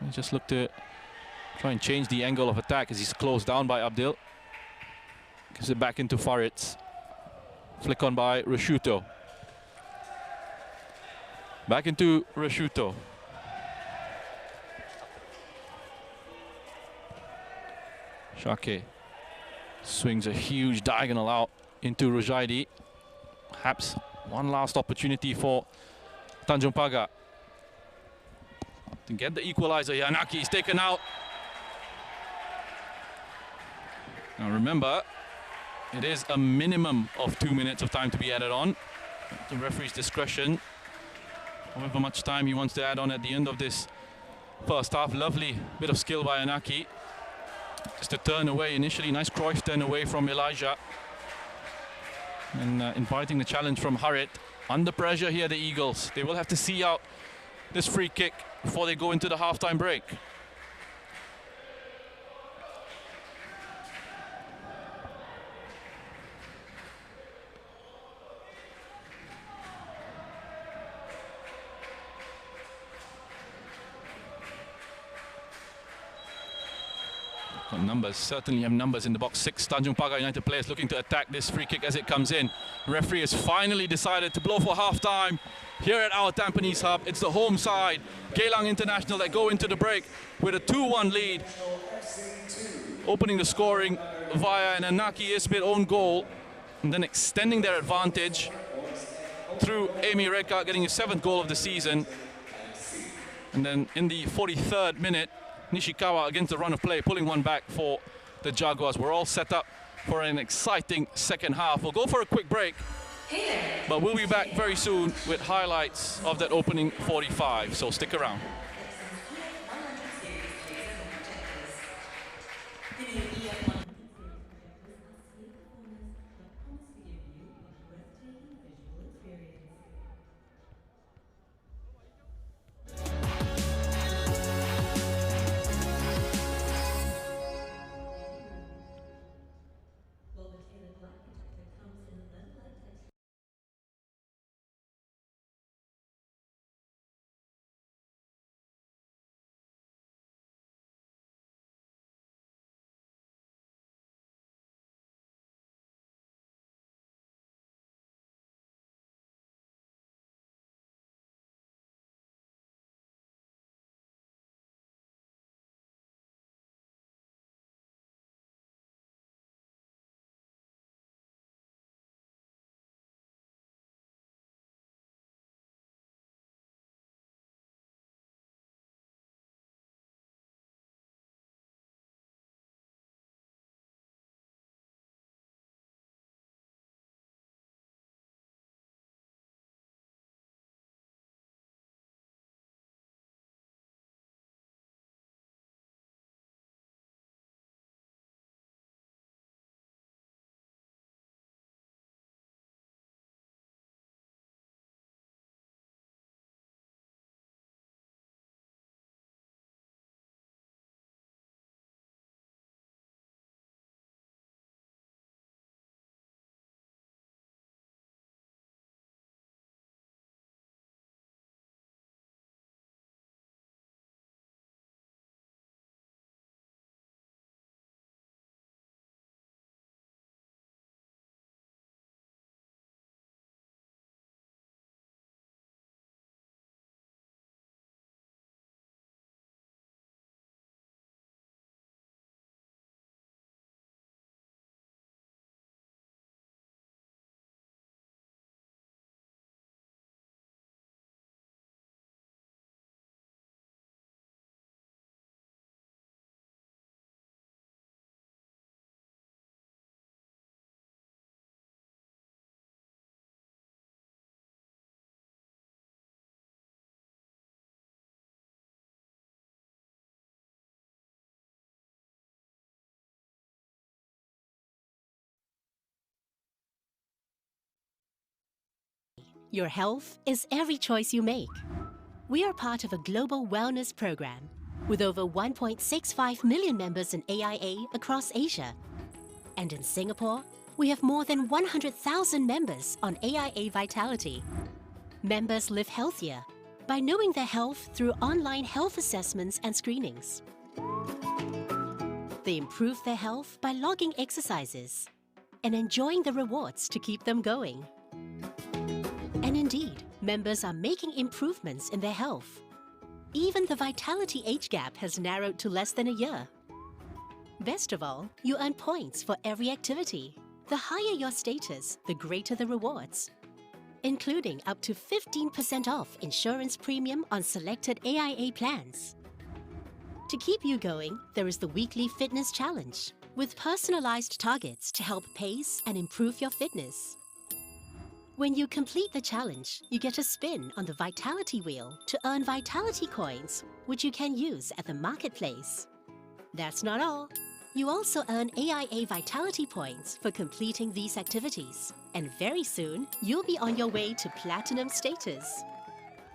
He just look to try and change the angle of attack as he's closed down by Abdil. Gives it back into Faritz. Flick on by Rishuto. Back into Rishuto. Shake swings a huge diagonal out into Rujaidi. Perhaps one last opportunity for Tanjong Pagar to get the equalizer. Yanaki is taken out. Now remember, it is a minimum of 2 minutes of time to be added on. The referee's discretion. However much time he wants to add on at the end of this first half. Lovely bit of skill by Yanaki. Just to turn away initially. Nice Cruyff turn away from Elijah. And inviting the challenge from Harit. Under pressure here, the Eagles. They will have to see out this free kick before they go into the halftime break. Numbers, certainly have numbers in the box. 6 Tanjong Pagar United players looking to attack this free kick as it comes in. Referee has finally decided to blow for half-time here at our Tampines Hub. It's the home side, Geylang International, that go into the break with a 2-1 lead. Opening the scoring via an Anaki Isbit own goal, and then extending their advantage through Emireka, getting his 7th goal of the season. And then in the 43rd minute, Nishikawa against the run of play, pulling one back for the Jaguars. We're all set up for an exciting second half. We'll go for a quick break, but we'll be back very soon with highlights of that opening 45, so stick around. Your health is every choice you make. We are part of a global wellness program with over 1.65 million members in AIA across Asia. And in Singapore, we have more than 100,000 members on AIA Vitality. Members live healthier by knowing their health through online health assessments and screenings. They improve their health by logging exercises and enjoying the rewards to keep them going. And indeed, members are making improvements in their health. Even the vitality age gap has narrowed to less than a year. Best of all, you earn points for every activity. The higher your status, the greater the rewards, including up to 15% off insurance premium on selected AIA plans. To keep you going, there is the weekly fitness challenge with personalized targets to help pace and improve your fitness. When you complete the challenge, you get a spin on the Vitality Wheel to earn Vitality Coins, which you can use at the marketplace. That's not all. You also earn AIA Vitality Points for completing these activities. And very soon, you'll be on your way to Platinum status.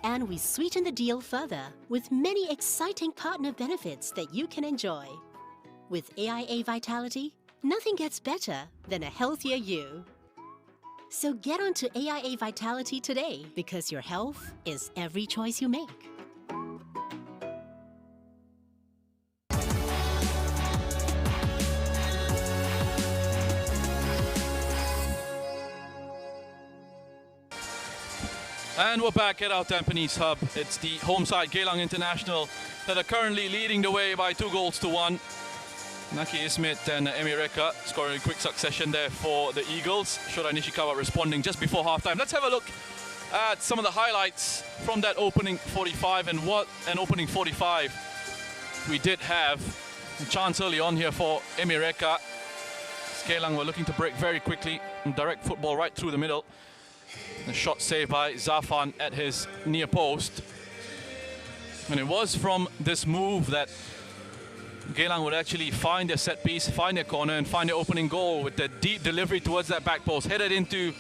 And we sweeten the deal further with many exciting partner benefits that you can enjoy. With AIA Vitality, nothing gets better than a healthier you. So get onto AIA Vitality today because your health is every choice you make. And we're back at our Tampines Hub. It's the home side, Geylang International, that are currently leading the way by 2-1. Naki Ismit and Emireka scoring in quick succession there for the Eagles. Shorai Nishikawa responding just before halftime. Let's have a look at some of the highlights from that opening 45, and what an opening 45 we did have. A chance early on here for Emireka. Geylang were looking to break very quickly and direct football right through the middle. A shot saved by Zafan at his near post. And it was from this move that Geylang would actually find their set piece, find their corner, and find their opening goal with the deep delivery towards that back post. Headed into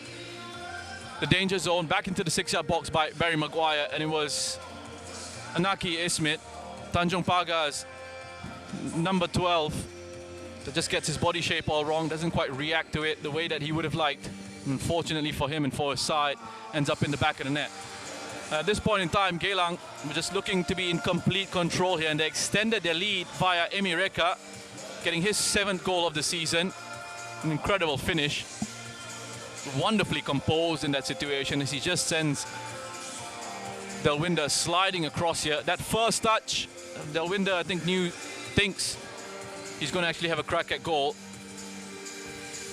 the danger zone, back into the 6-yard box by Barry Maguire. And it was Anaki Ismit, Tanjong Pagar's number 12, that just gets his body shape all wrong, doesn't quite react to it the way that he would have liked. Unfortunately for him and for his side, ends up in the back of the net. At this point in time, Geylang were just looking to be in complete control here, and they extended their lead via Emireka, getting his 7th goal of the season. An incredible finish. Wonderfully composed in that situation as he just sends Delwinder sliding across here. That first touch, Delwinder I think thinks he's going to actually have a crack at goal,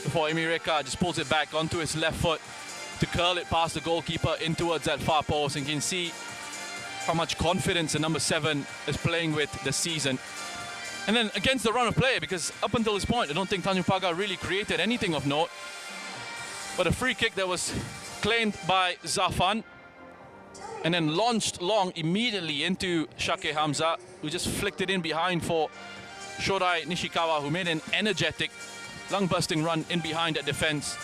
before Emireka just pulls it back onto his left foot to curl it past the goalkeeper in towards that far post. And you can see how much confidence the number 7 is playing with this season. And then against the run of play, because up until this point, I don't think Tanjong Pagar really created anything of note. But a free kick that was claimed by Zafan and then launched long immediately into Shake Hamza, who just flicked it in behind for Shorai Nishikawa, who made an energetic lung-busting run in behind that defense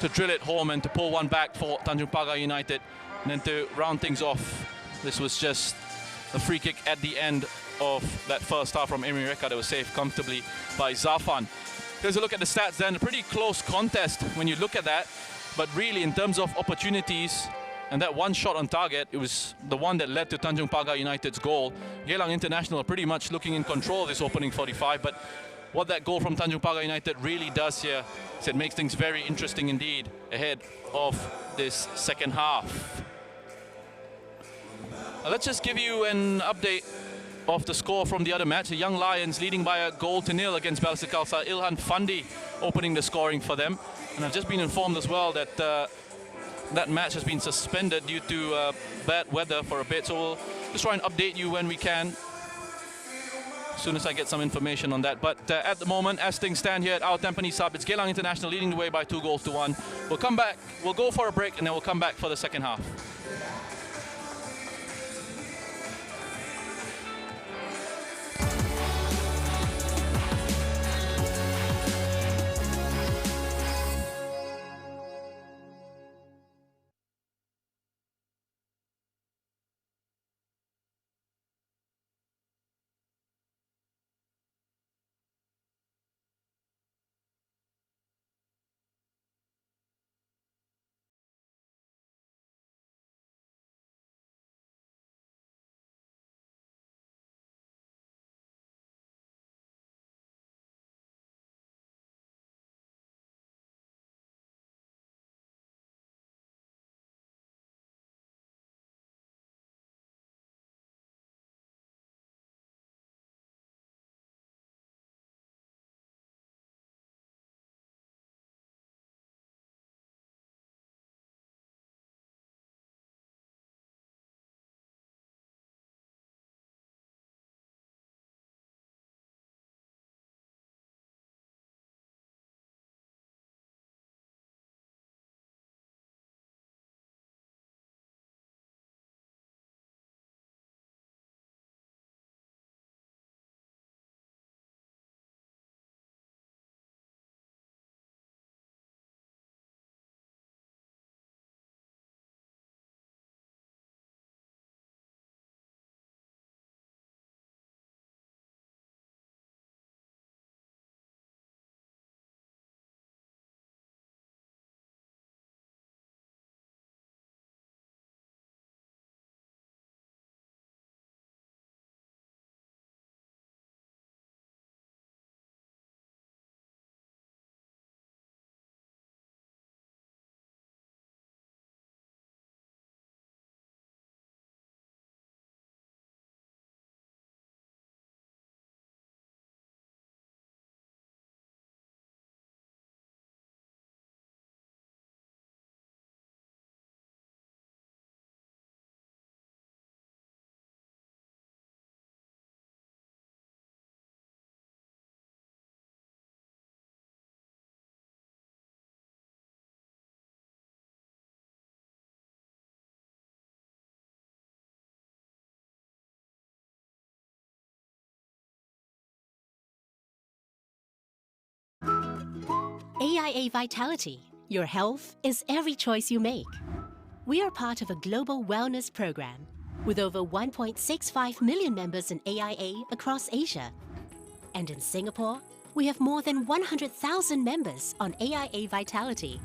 to drill it home and to pull one back for Tanjong Pagar United. And then to round things off, this was just a free kick at the end of that first half from Emireka that was saved comfortably by Zafan. Here's a look at the stats then. A pretty close contest when you look at that. But really, in terms of opportunities and that one shot on target, it was the one that led to Tanjong Pagar United's goal. Geylang International are pretty much looking in control of this opening 45, but what that goal from Tanjong Pagar United really does here is it makes things very interesting indeed ahead of this second half. Let's just give you an update of the score from the other match. The Young Lions leading by 1-0 against Balsa Khalsa. Ilhan Fandi opening the scoring for them. And I've just been informed as well that that match has been suspended due to bad weather for a bit. So we'll just try and update you when we can, as soon as I get some information on that. But at the moment, as things stand here at Our Tampines Hub, it's Geylang International leading the way by 2-1. We'll come back, we'll go for a break, and then we'll come back for the second half. AIA Vitality. Your health is every choice you make. We are part of a global wellness program with over 1.65 million members in AIA across Asia. And in Singapore, we have more than 100,000 members on AIA Vitality.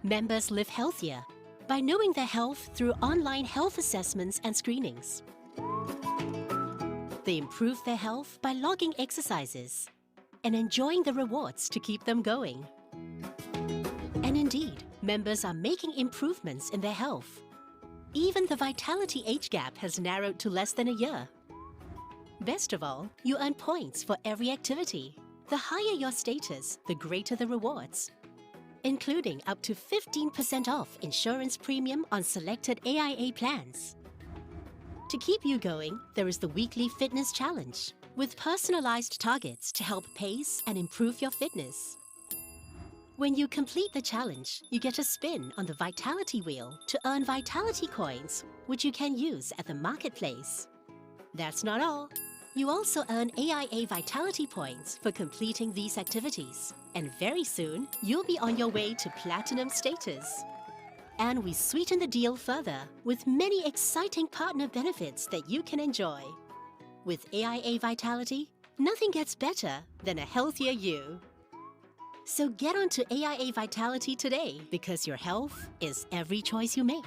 Members live healthier by knowing their health through online health assessments and screenings. They improve their health by logging exercises and enjoying the rewards to keep them going. And indeed, members are making improvements in their health. Even the vitality age gap has narrowed to less than a year. Best of all, you earn points for every activity. The higher your status, the greater the rewards, including up to 15% off insurance premium on selected AIA plans. To keep you going, there is the weekly fitness challenge with personalized targets to help pace and improve your fitness. When you complete the challenge, you get a spin on the Vitality Wheel to earn Vitality coins, which you can use at the marketplace. That's not all. You also earn AIA Vitality points for completing these activities. And very soon, you'll be on your way to Platinum status. And we sweeten the deal further with many exciting partner benefits that you can enjoy. With AIA Vitality, nothing gets better than a healthier you. So get onto AIA Vitality today because your health is every choice you make.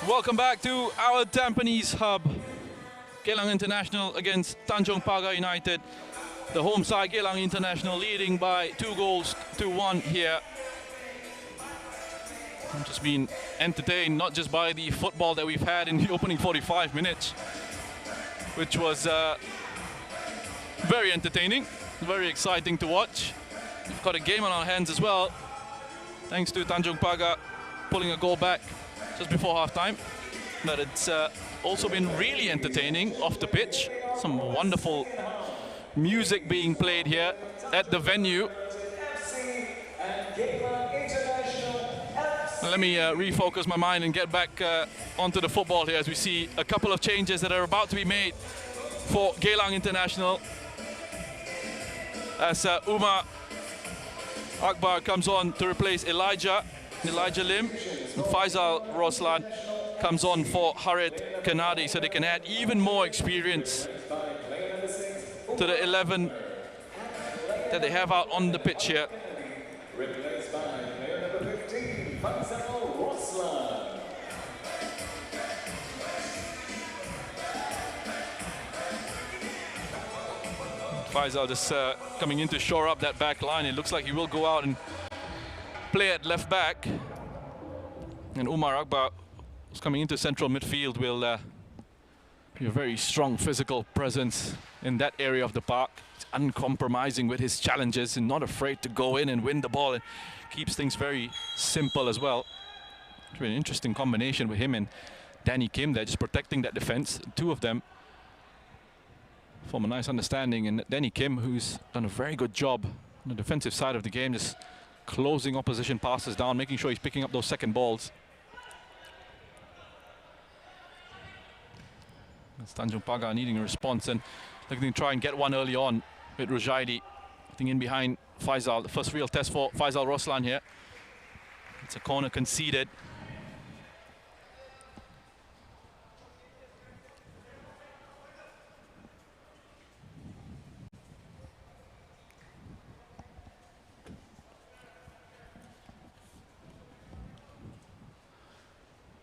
Welcome back to our Tampines Hub. Geylang International against Tanjong Pagar United. The home side, Geylang International, leading by 2-1 here. I'm just being entertained, not just by the football that we've had in the opening 45 minutes, which was very entertaining, very exciting to watch. We've got a game on our hands as well, thanks to Tanjong Pagar pulling a goal back just before half-time. But it's also been really entertaining off the pitch. Some wonderful music being played here at the venue. Let me refocus my mind and get back onto the football here as we see a couple of changes that are about to be made for Geylang International. As Umar Akbar comes on to replace Elijah Lim, and Faisal Roslan comes on for Harit Kanadi, so they can add even more experience to the 11 that they have out on the pitch here. Replaced by number 15, Faisal Roslan. Faisal just coming in to shore up that back line. It looks like he will go out and play at left back. And Umar Akbar, who's coming into central midfield, will be a very strong physical presence in that area of the park. He's uncompromising with his challenges and not afraid to go in and win the ball, and keeps things very simple as well. It's really an interesting combination with him and Danny Kim there, just protecting that defense. Two of them form a nice understanding, and Danny Kim, who's done a very good job on the defensive side of the game, just closing opposition passes down, making sure he's picking up those second balls. It's Tanjong Pagar needing a response and looking to try and get one early on with Rujaidi. I think in behind Faisal, the first real test for Faisal Roslan here. It's a corner conceded.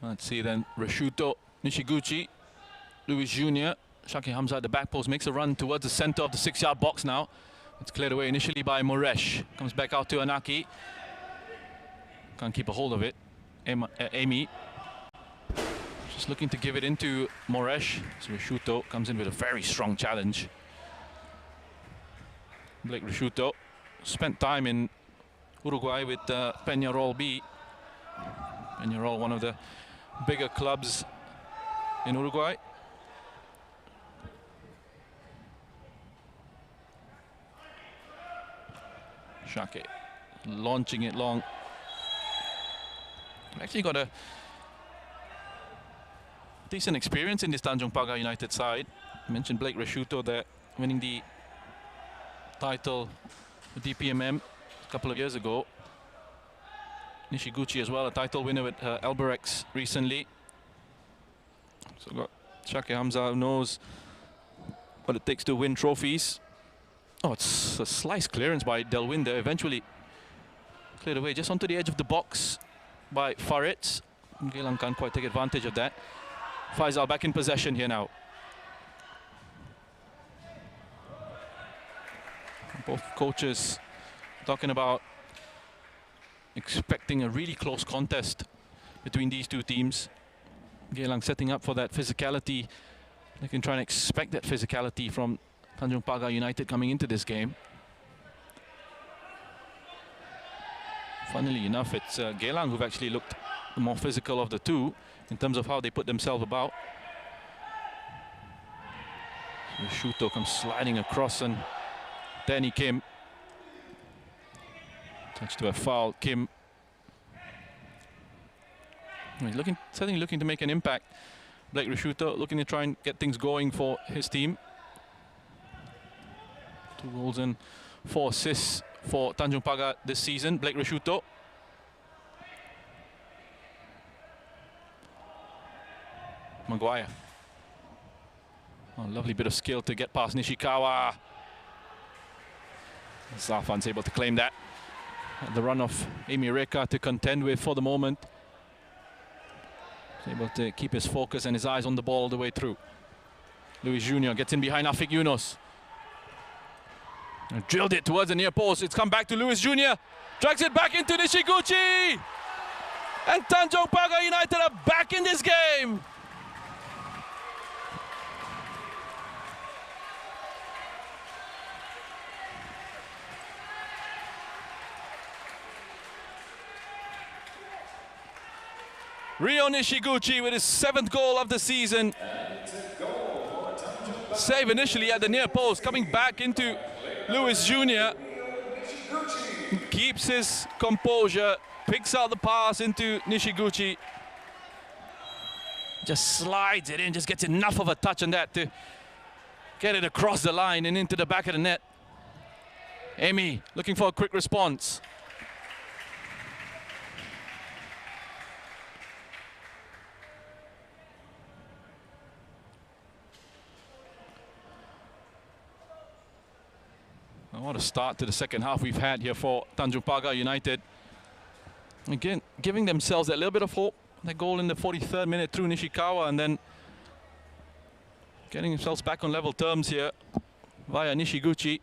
Let's see then, Rashuto Nishiguchi, Luis Jr., Shaki Hamza at the back post, makes a run towards the center of the 6-yard box now. It's cleared away initially by Moresh. Comes back out to Anaki. Can't keep a hold of it. Amy. Just looking to give it into Moresh. So Rashuto comes in with a very strong challenge. Blake Rashuto spent time in Uruguay with Peñarol B. Peñarol, one of the bigger clubs in Uruguay. Shake launching it long. Actually got a decent experience in this Tanjong Pagar United side. I mentioned Blake Reshuto there, winning the title with DPMM a couple of years ago. Nishiguchi as well, a title winner with Albirex recently. So got Shake Hamza, who knows what it takes to win trophies. Oh, it's a slice clearance by Delwinder, eventually cleared away just onto the edge of the box by Farid. Geylang can't quite take advantage of that. Faisal back in possession here now. Both coaches talking about expecting a really close contest between these two teams. Geylang setting up for that physicality. They can try and expect that physicality from Tanjong Pagar United coming into this game. Funnily enough, it's Geylang who've actually looked the more physical of the two in terms of how they put themselves about. Shuto comes sliding across, and Danny Kim. Touch to a foul, Kim. He's certainly looking to make an impact. Blake Reshuto looking to try and get things going for his team. 2 goals and 4 assists for Tanjong Pagar this season. Blake Reshuto. Maguire. Oh, lovely bit of skill to get past Nishikawa. Zafan's able to claim that. The run of Amy Reka to contend with for the moment. He's able to keep his focus and his eyes on the ball all the way through. Luis Jr. gets in behind Afiq Yunus. And drilled it towards the near post. It's come back to Luis Jr. Drags it back into Nishiguchi. And Tanjong Pagar United are back in this game. Ryo Nishiguchi with his 7th goal of the season. Save initially at the near post, coming back into Luis Jr. Keeps his composure, picks out the pass into Nishiguchi. Just slides it in, just gets enough of a touch on that to get it across the line and into the back of the net. Amy looking for a quick response. What a start to the second half we've had here for Tanjong Pagar United. Again, giving themselves a little bit of hope. That goal in the 43rd minute through Nishikawa, and then getting themselves back on level terms here via Nishiguchi.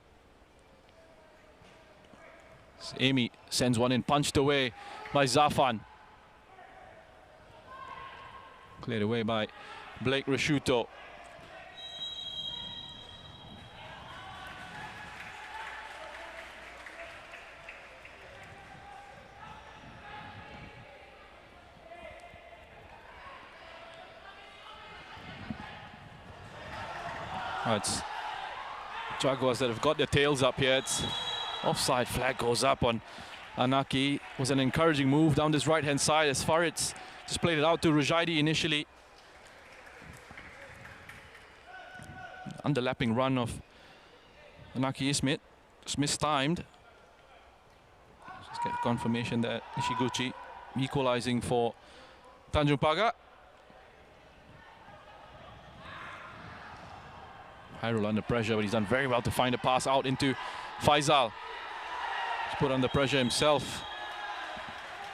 Amy sends one in, punched away by Zafan. Cleared away by Blake Reshuto. It's Jaguars that have got their tails up here. It's offside flag goes up on Anaki. It was an encouraging move down this right-hand side as Farid just played it out to Rujaidi initially. Underlapping run of Anaki Ismit. Just mistimed. Just get confirmation that Nishiguchi equalizing for Tanjong Pagar. Hyrule under pressure, but he's done very well to find a pass out into Faisal. He's put under pressure himself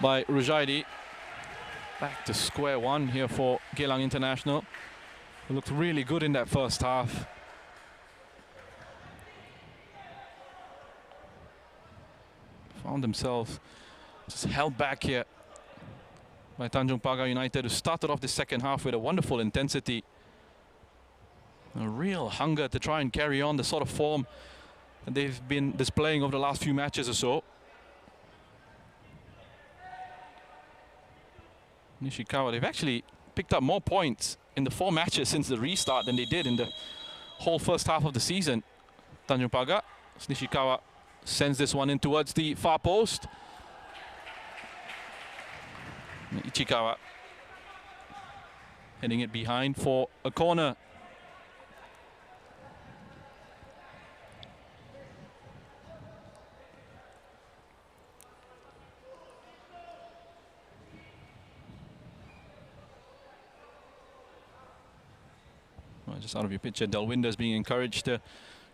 by Rujaidi. Back to square one here for Geylang International, who looked really good in that first half. Found themselves just held back here by Tanjong Pagar United, who started off the second half with a wonderful intensity. A real hunger to try and carry on the sort of form that they've been displaying over the last few matches or so. Nishikawa, they've actually picked up more points in the 4 matches since the restart than they did in the whole first half of the season. Tanjong Pagar, Nishikawa sends this one in towards the far post. Ichikawa heading it behind for a corner. Well, just out of your picture, Delwinder is being encouraged to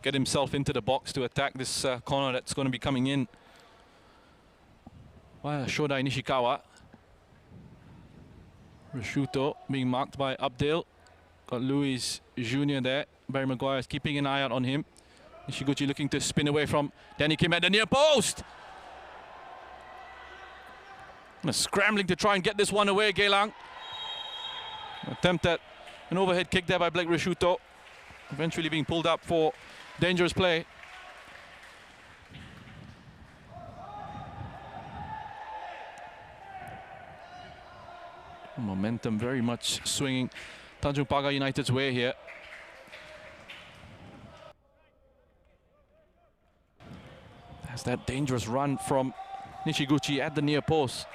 get himself into the box to attack this corner that's going to be coming in. Wow, Shodai Nishikawa. Rishuto being marked by Abdel. Got Luis Jr. there. Barry Maguire is keeping an eye out on him. Nishiguchi looking to spin away from Danny Kim at the near post. Scrambling to try and get this one away, Geylang. Attempt at an overhead kick there by Blake Rishuto. Eventually being pulled up for dangerous play. Momentum very much swinging Tanjong Pagar United's way here. There's that dangerous run from Nishiguchi at the near post.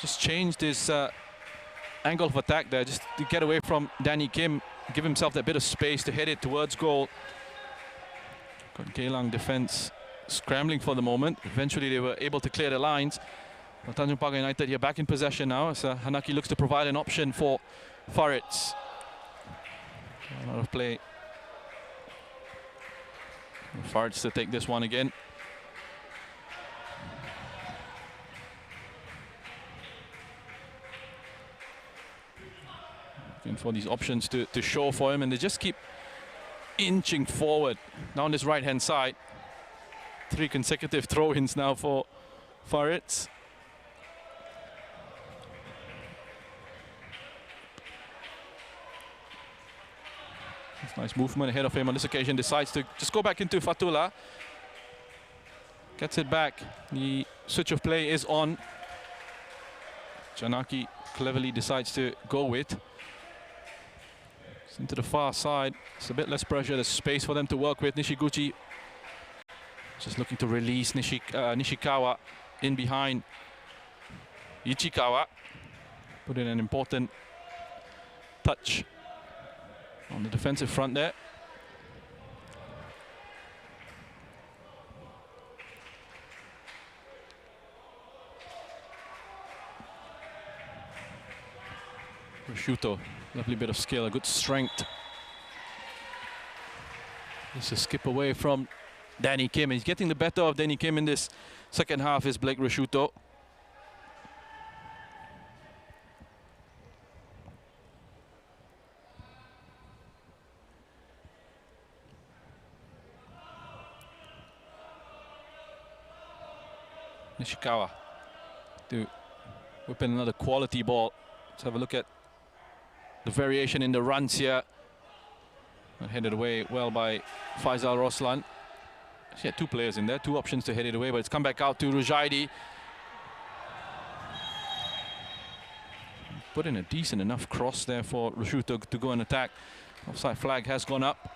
Just changed his angle of attack there, just to get away from Danny Kim, give himself that bit of space to head it towards goal. Got Geylang defense scrambling for the moment. Eventually they were able to clear the lines. Tanjong Pagar United here back in possession now as Hanaki looks to provide an option for Faritz. A lot of play. Faritz to take this one again. Looking for these options to show for him, and they just keep inching forward down this right-hand side. 3 consecutive throw-ins now for Faritz. Nice movement ahead of him on this occasion. Decides to just go back into Fatullah. Gets it back. The switch of play is on. Janaki cleverly decides to go with. It's into the far side. It's a bit less pressure. There's space for them to work with. Nishiguchi just looking to release Nishikawa in behind Ichikawa. Put in an important touch on the defensive front there. Rishuto, lovely bit of skill, a good strength. Just a skip away from Danny Kim. He's getting the better of Danny Kim in this second half is Blake Rishuto. Nishikawa to whip in another quality ball. Let's have a look at the variation in the runs here. Headed away well by Faisal Roslan. She had 2 players in there, 2 options to head it away, but it's come back out to Rujaidi. Put in a decent enough cross there for Rishuto to go and attack. Offside flag has gone up.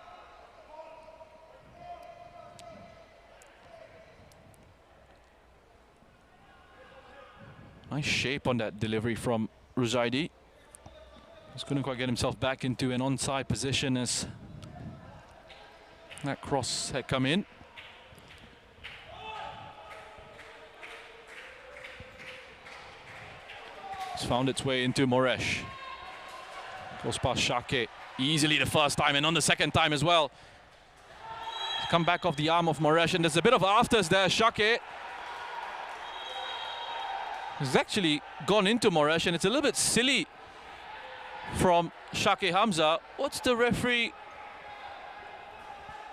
Nice shape on that delivery from Rujaidi. Just couldn't quite get himself back into an onside position as that cross had come in. It's found its way into Moresh. Goes past Shake easily the first time and on the second time as well. Come back off the arm of Moresh, and there's a bit of afters there. Shake has actually gone into Moresh, and it's a little bit silly from Shake Hamza. What's the referee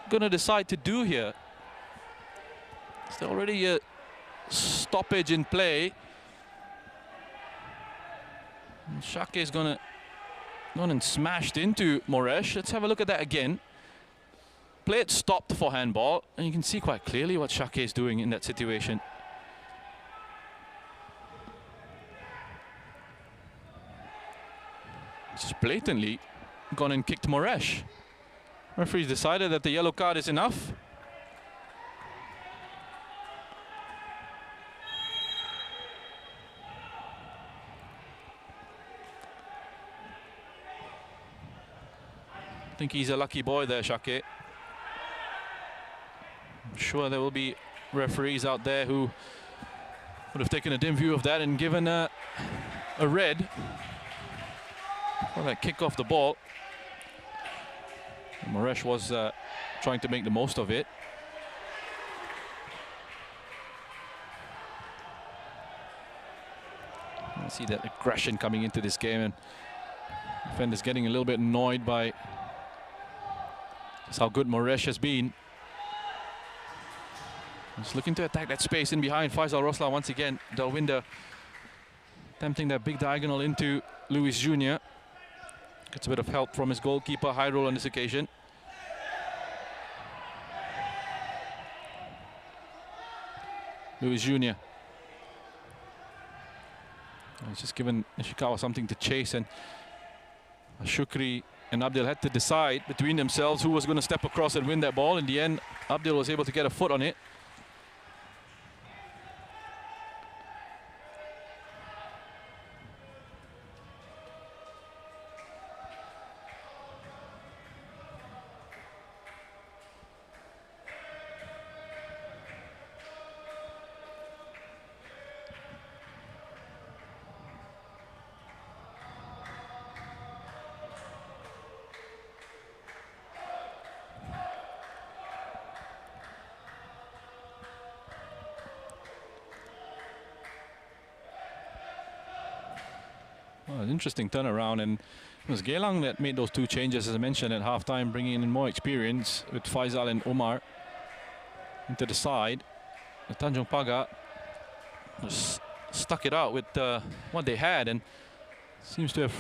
gonna decide to do here? Is there already a stoppage in play? And Shake is gone and smashed into Moresh. Let's have a look at that again. Play it stopped for handball, and you can see quite clearly what Shake is doing in that situation. Just blatantly gone and kicked Moresh. Referee's decided that the yellow card is enough. think he's a lucky boy there, Shake. I'm sure there will be referees out there who would have taken a dim view of that and given a red for that kick off the ball. And Moresh was trying to make the most of it. I see that aggression coming into this game, and defenders getting a little bit annoyed by just how good Moresh has been. He's looking to attack that space in behind. Faisal Roslan once again. Dalwinder attempting that big diagonal into Luis Jr. Gets a bit of help from his goalkeeper. High roll on this occasion. Luis Jr. He's just given Nishikawa something to chase, and Shukri and Abdel had to decide between themselves who was going to step across and win that ball. In the end, Abdel was able to get a foot on it. Well, an interesting turnaround, and it was Geylang that made those two changes, as I mentioned, at halftime, bringing in more experience with Faisal and Omar into the side. The Tanjong Pagar just stuck it out with what they had, and seems to have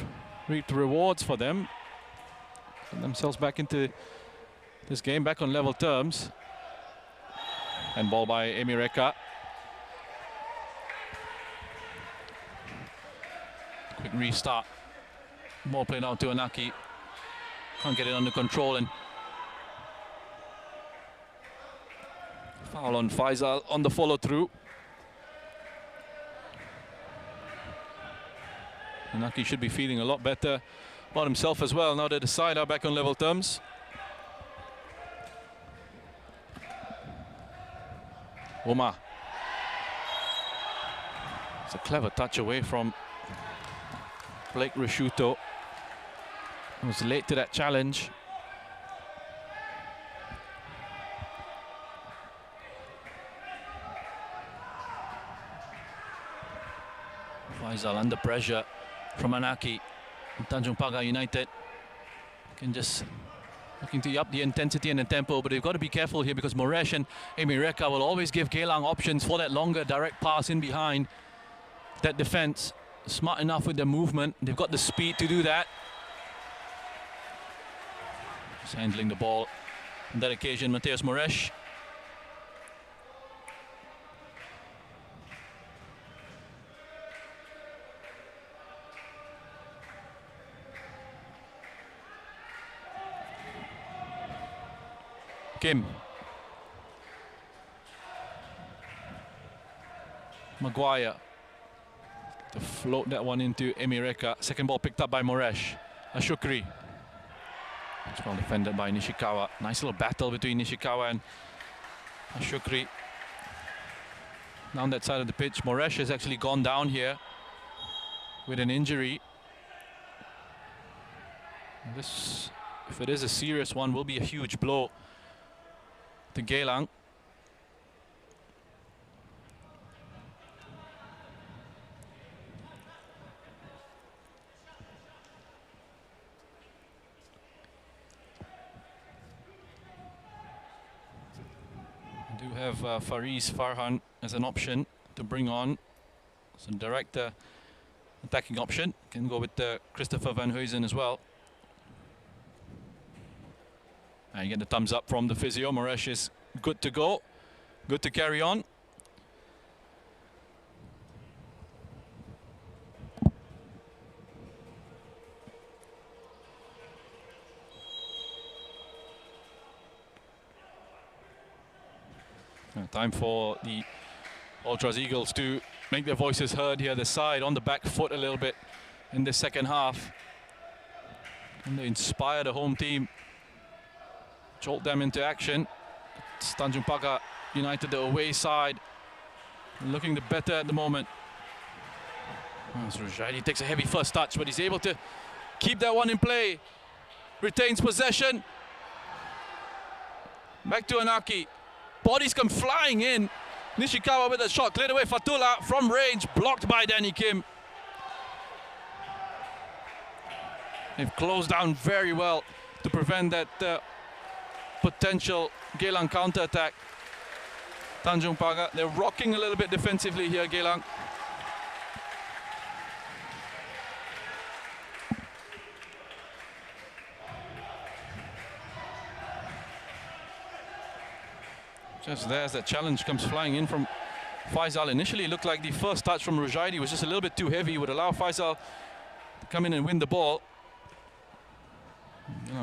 reaped rewards for them. Put themselves back into this game, back on level terms. And ball by Emireka. Quick restart. Ball played out to Anaki. Can't get it under control, and foul on Faisal on the follow through. Anaki should be feeling a lot better about himself as well now that the side are back on level terms. Omar. It's a clever touch away from Blake Rashuto. Was late to that challenge. Faisal under pressure from Anaki. Tanjong Pagar United can just looking to up the intensity and the tempo, but they've got to be careful here because Moresh and Emireka will always give Geylang options for that longer direct pass in behind. That defense smart enough with their movement. They've got the speed to do that. Just handling the ball on that occasion, Mateus Moresh. Kim. Maguire to float that one into Emireka. Second ball picked up by Moresh. Ashukri. It's well defended by Nishikawa. Nice little battle between Nishikawa and Ashukri. Down that side of the pitch. Moresh has actually gone down here with an injury. This, if it is a serious one, will be a huge blow to Geylang. We do have Fariz Farhan as an option to bring on. So direct attacking option. Can go with Christopher Van Huysen as well. And you get the thumbs up from the physio. Moresh is good to go. Good to carry on. Time for the Ultras Eagles to make their voices heard here. The side on the back foot a little bit in the second half. And they inspire the home team, jolt them into action. It's Tanjong Pagar United, the away side, looking the better at the moment. As Rujaidi takes a heavy first touch, but he's able to keep that one in play. Retains possession. Back to Anaki. Bodies come flying in. Nishikawa with a shot, cleared away. Fatullah from range, blocked by Danny Kim. They've closed down very well to prevent that potential Geylang counter-attack. Tanjong Pagar, they're rocking a little bit defensively here, Geylang. Just there as that challenge comes flying in from Faisal. Initially it looked like the first touch from Rujaidi was just a little bit too heavy, would allow Faisal to come in and win the ball.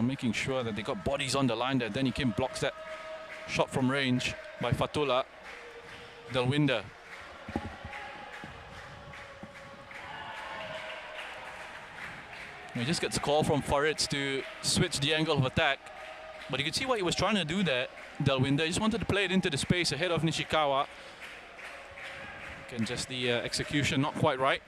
Making sure that they got bodies on the line there. Danny Kim blocks that shot from range by Fatullah. Delwinder. He just gets a call from Farid to switch the angle of attack. But you can see what he was trying to do there, Delwinder. He just wanted to play it into the space ahead of Nishikawa. Again, just the execution not quite right.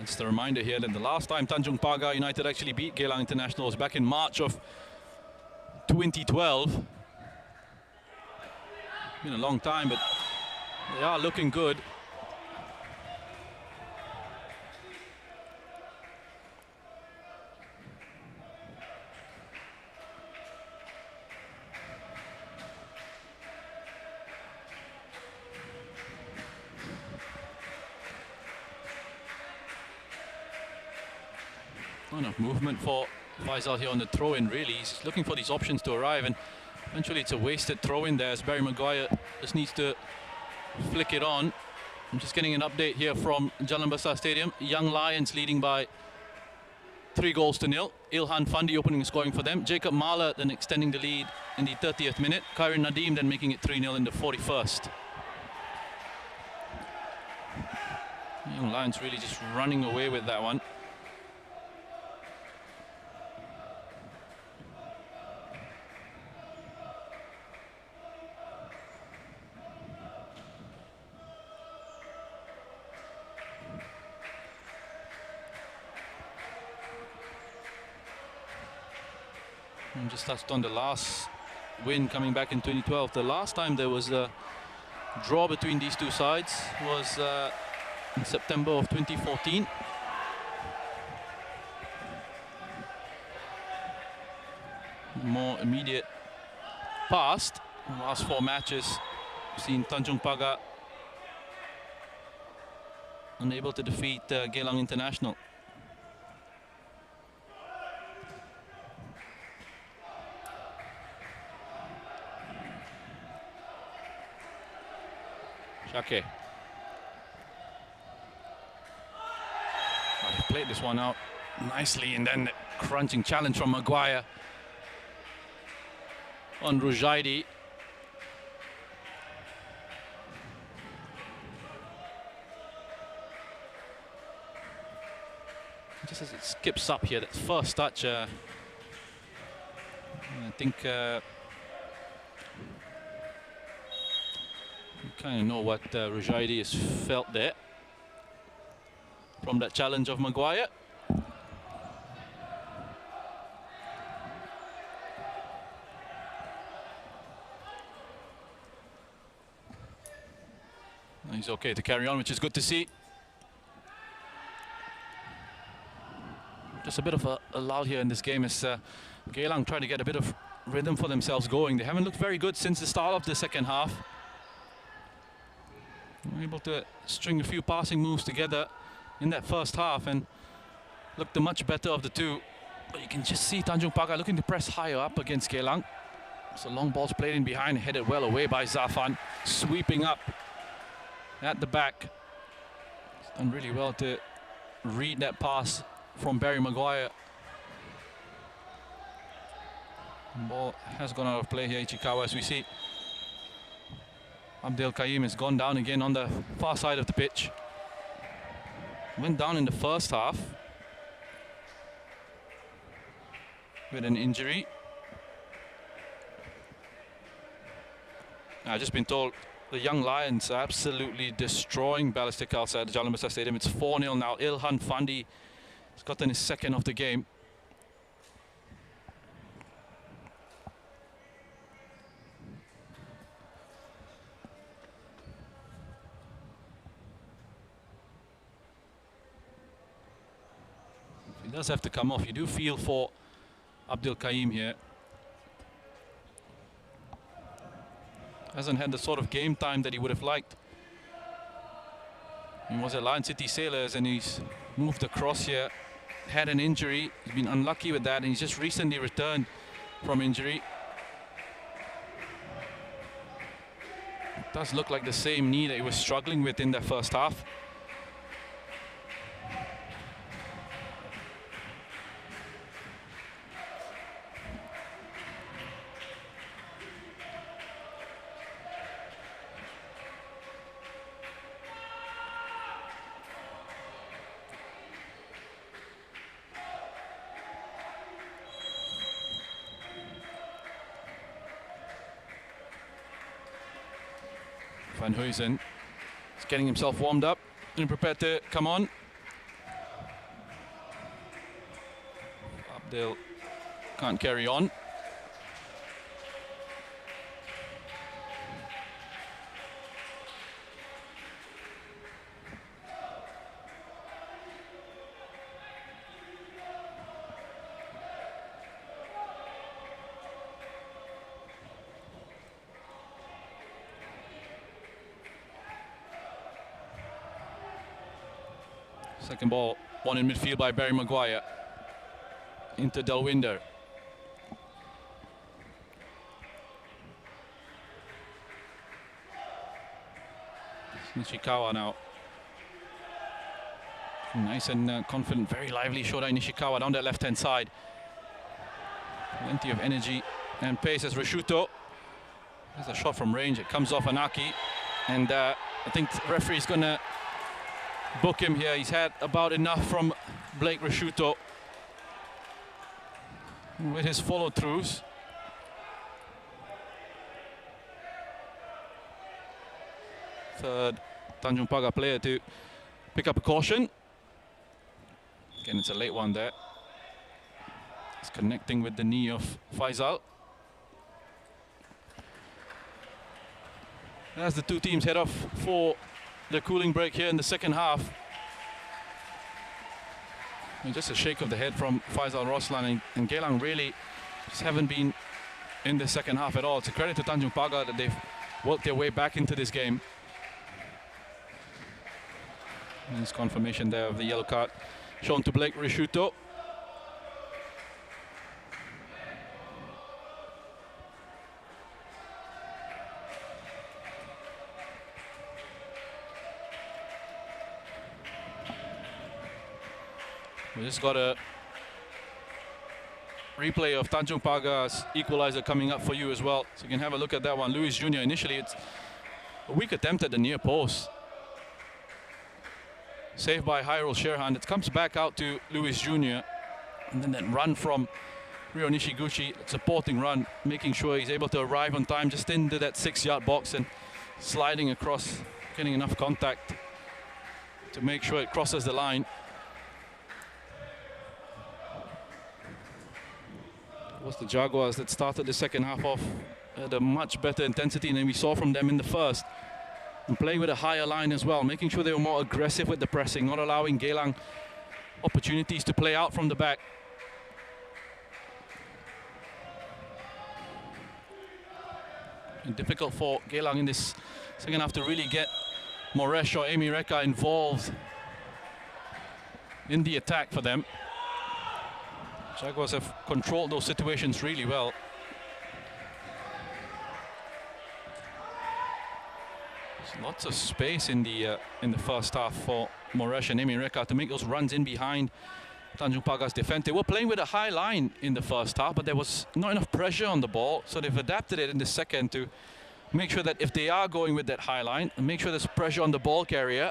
It's the reminder here that the last time Tanjong Pagar United actually beat Geylang International was back in March of 2012. Been a long time, but they are looking good. Not enough movement for Faisal here on the throw-in, really. He's looking for these options to arrive, and eventually it's a wasted throw-in there as Barry Maguire just needs to flick it on. I'm just getting an update here from Jalan Besar Stadium. Young Lions leading by 3-0. Ilhan Fandi opening and scoring for them. Jacob Mahler then extending the lead in the 30th minute. Kairin Nadim then making it 3-0 in the 41st. Young Lions really just running away with that one. And just touched on the last win coming back in 2012. The last time there was a draw between these two sides was in September of 2014. More immediate past, the last 4 matches, we've seen Tanjong Pagar unable to defeat Geylang International. Shake. Oh, he played this one out nicely, and then the crunching challenge from Maguire on Rujaidi. Just as it skips up here, that first touch, I think you kind of know what Rujaidi has felt there from that challenge of Maguire. He's okay to carry on, which is good to see. Just a bit of a lull here in this game as Geylang trying to get a bit of rhythm for themselves going. They haven't looked very good since the start of the second half. They were able to string a few passing moves together in that first half and looked the much better of the two. But you can just see Tanjong Pagar looking to press higher up against Geylang. So long balls played in behind, headed well away by Zafan, sweeping up at the back. He's done really well to read that pass from Barry Maguire. Ball has gone out of play here, Ichikawa, as we see. Abdel Kaim has gone down again on the far side of the pitch. Went down in the first half with an injury. I've just been told the Young Lions are absolutely destroying Ballistic outside the Jalan Besar Stadium. It's 4-0 now. Ilhan Fandi has gotten his second of the game. He does have to come off. You do feel for Abdul Kaim here. Hasn't had the sort of game time that he would have liked. He was at Lion City Sailors and he's moved across here. Had an injury. He's been unlucky with that and he's just recently returned from injury. It does look like the same knee that he was struggling with in that first half. Van Huysen is getting himself warmed up and prepared to come on. Abdel can't carry on. Second ball, one in midfield by Barry Maguire. Into Delwinder. Nishikawa now. Nice and confident, very lively Shodai Nishikawa down that left-hand side. Plenty of energy and pace as Reshuto. There's a shot from range, it comes off Anaki. And I think the referee's gonna book him here. He's had about enough from Blake Reshuto with his follow-throughs. Third Tanjong Pagar player to pick up a caution. Again, it's a late one there. It's connecting with the knee of Faisal. As the two teams head off for the cooling break here in the second half. And just a shake of the head from Faisal Roslan and Geylang really just haven't been in the second half at all. It's a credit to Tanjong Pagar that they've worked their way back into this game. And this confirmation there of the yellow card shown to Blake Reshuto. We just got a replay of Tanjong Pagar's equalizer coming up for you as well. So you can have a look at that one. Luis Jr. initially, it's a weak attempt at the near post. Saved by Hyrule Sherhan. It comes back out to Luis Jr. And then that run from Ryo Nishiguchi, supporting run, making sure he's able to arrive on time just into that 6-yard box and sliding across, getting enough contact to make sure it crosses the line. It was the Jaguars that started the second half off at a much better intensity than we saw from them in the first. And playing with a higher line as well, making sure they were more aggressive with the pressing, not allowing Geylang opportunities to play out from the back. And difficult for Geylang in this second half to really get Moresh or Amy Reka involved in the attack for them. Jaguars have controlled those situations really well. There's lots of space in the first half for Moresh and Amy Reka to make those runs in behind Tanjong Pagar's defense. They were playing with a high line in the first half, but there was not enough pressure on the ball, so they've adapted it in the second to make sure that if they are going with that high line, make sure there's pressure on the ball carrier.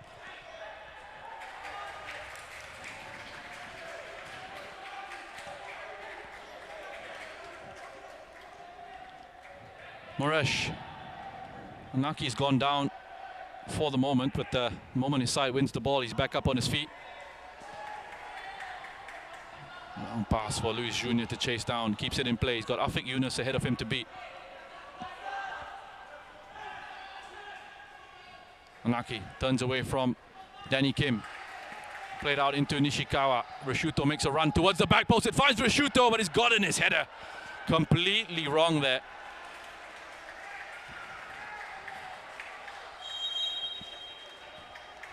Moresh. Naki's gone down for the moment, but the moment his side wins the ball, he's back up on his feet. Long pass for Luis Jr. to chase down, keeps it in play. He's got Afiq Yunus ahead of him to beat. Naki turns away from Danny Kim. Played out into Nishikawa. Rashuto makes a run towards the back post. It finds Rashuto, but he's got in his header. Completely wrong there.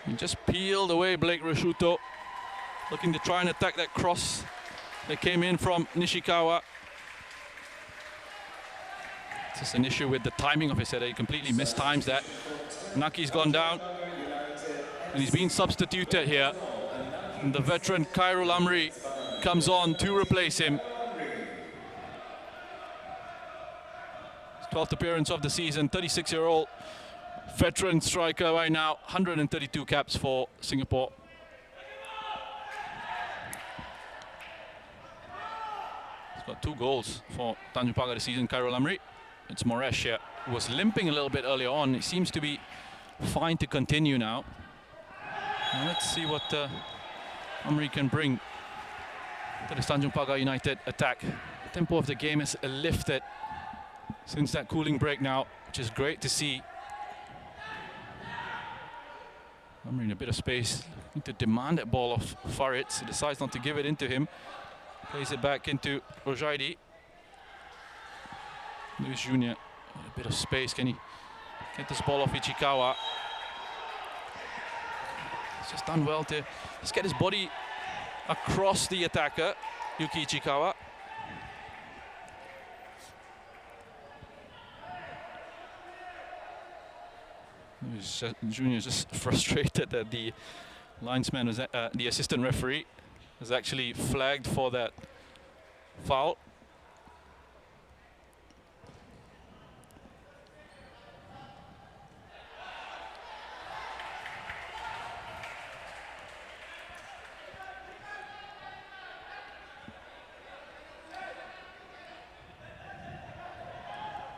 He just peeled away Blake Rashuto, looking to try and attack that cross that came in from Nishikawa. It's just an issue with the timing of his header. He completely mistimes that. Naki's gone down, and he's been substituted here. And the veteran Khairul Amri comes on to replace him. His 12th appearance of the season, 36-year-old veteran striker right now, 132 caps for Singapore. He's got 2 goals for Tanjong Pagar this season, Khairul Amri. It's Moresh here, who was limping a little bit earlier on. He seems to be fine to continue now. Now let's see what Amri can bring to this Tanjong Pagar United attack. The tempo of the game is lifted since that cooling break now, which is great to see. Amri in a bit of space, need to demand that ball of Farid. He decides not to give it into him. Plays it back into Rojaidi. Luis Jr. A bit of space. Can he get this ball off Ichikawa? He's just done well to just get his body across the attacker, Yuki Ichikawa. Junior is just frustrated that the linesman was the assistant referee was actually flagged for that foul.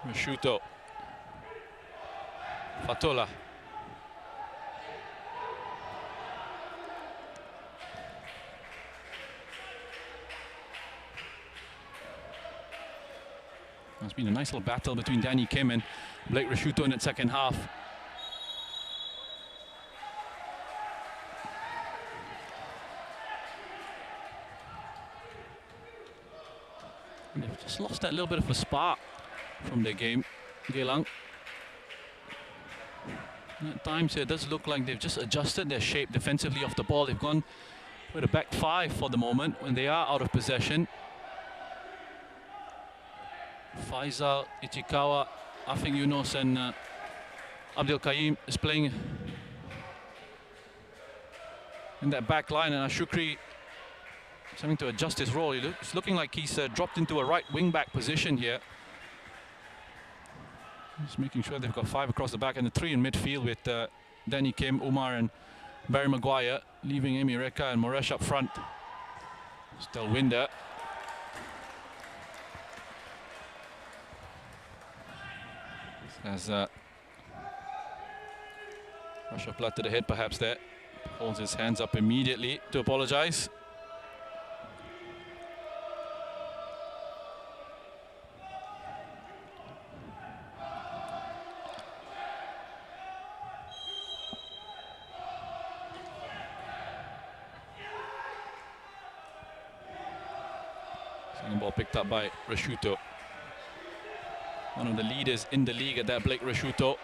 Rashuto. Fatola. It's been a nice little battle between Danny Kim and Blake Rashuto in that second half. And they've just lost that little bit of a spark from their game, Geylang. At times it does look like they've just adjusted their shape defensively off the ball. They've gone with a back 5 for the moment when they are out of possession. Faisal, Ichikawa, Afiq Yunus and Abdul Qayyum is playing in that back line, and Ashukri is having to adjust his role. It's looking like he's dropped into a right wing back position here. Just making sure they've got 5 across the back and the 3 in midfield with Danny Kim, Umar and Barry Maguire, leaving Amy Reka and Moresh up front. Still Winder. As Russia Platt to the head perhaps there. Holds his hands up immediately to apologize. Second ball picked up by Rashuto. One of the leaders in the league at that, Blake Rashuto.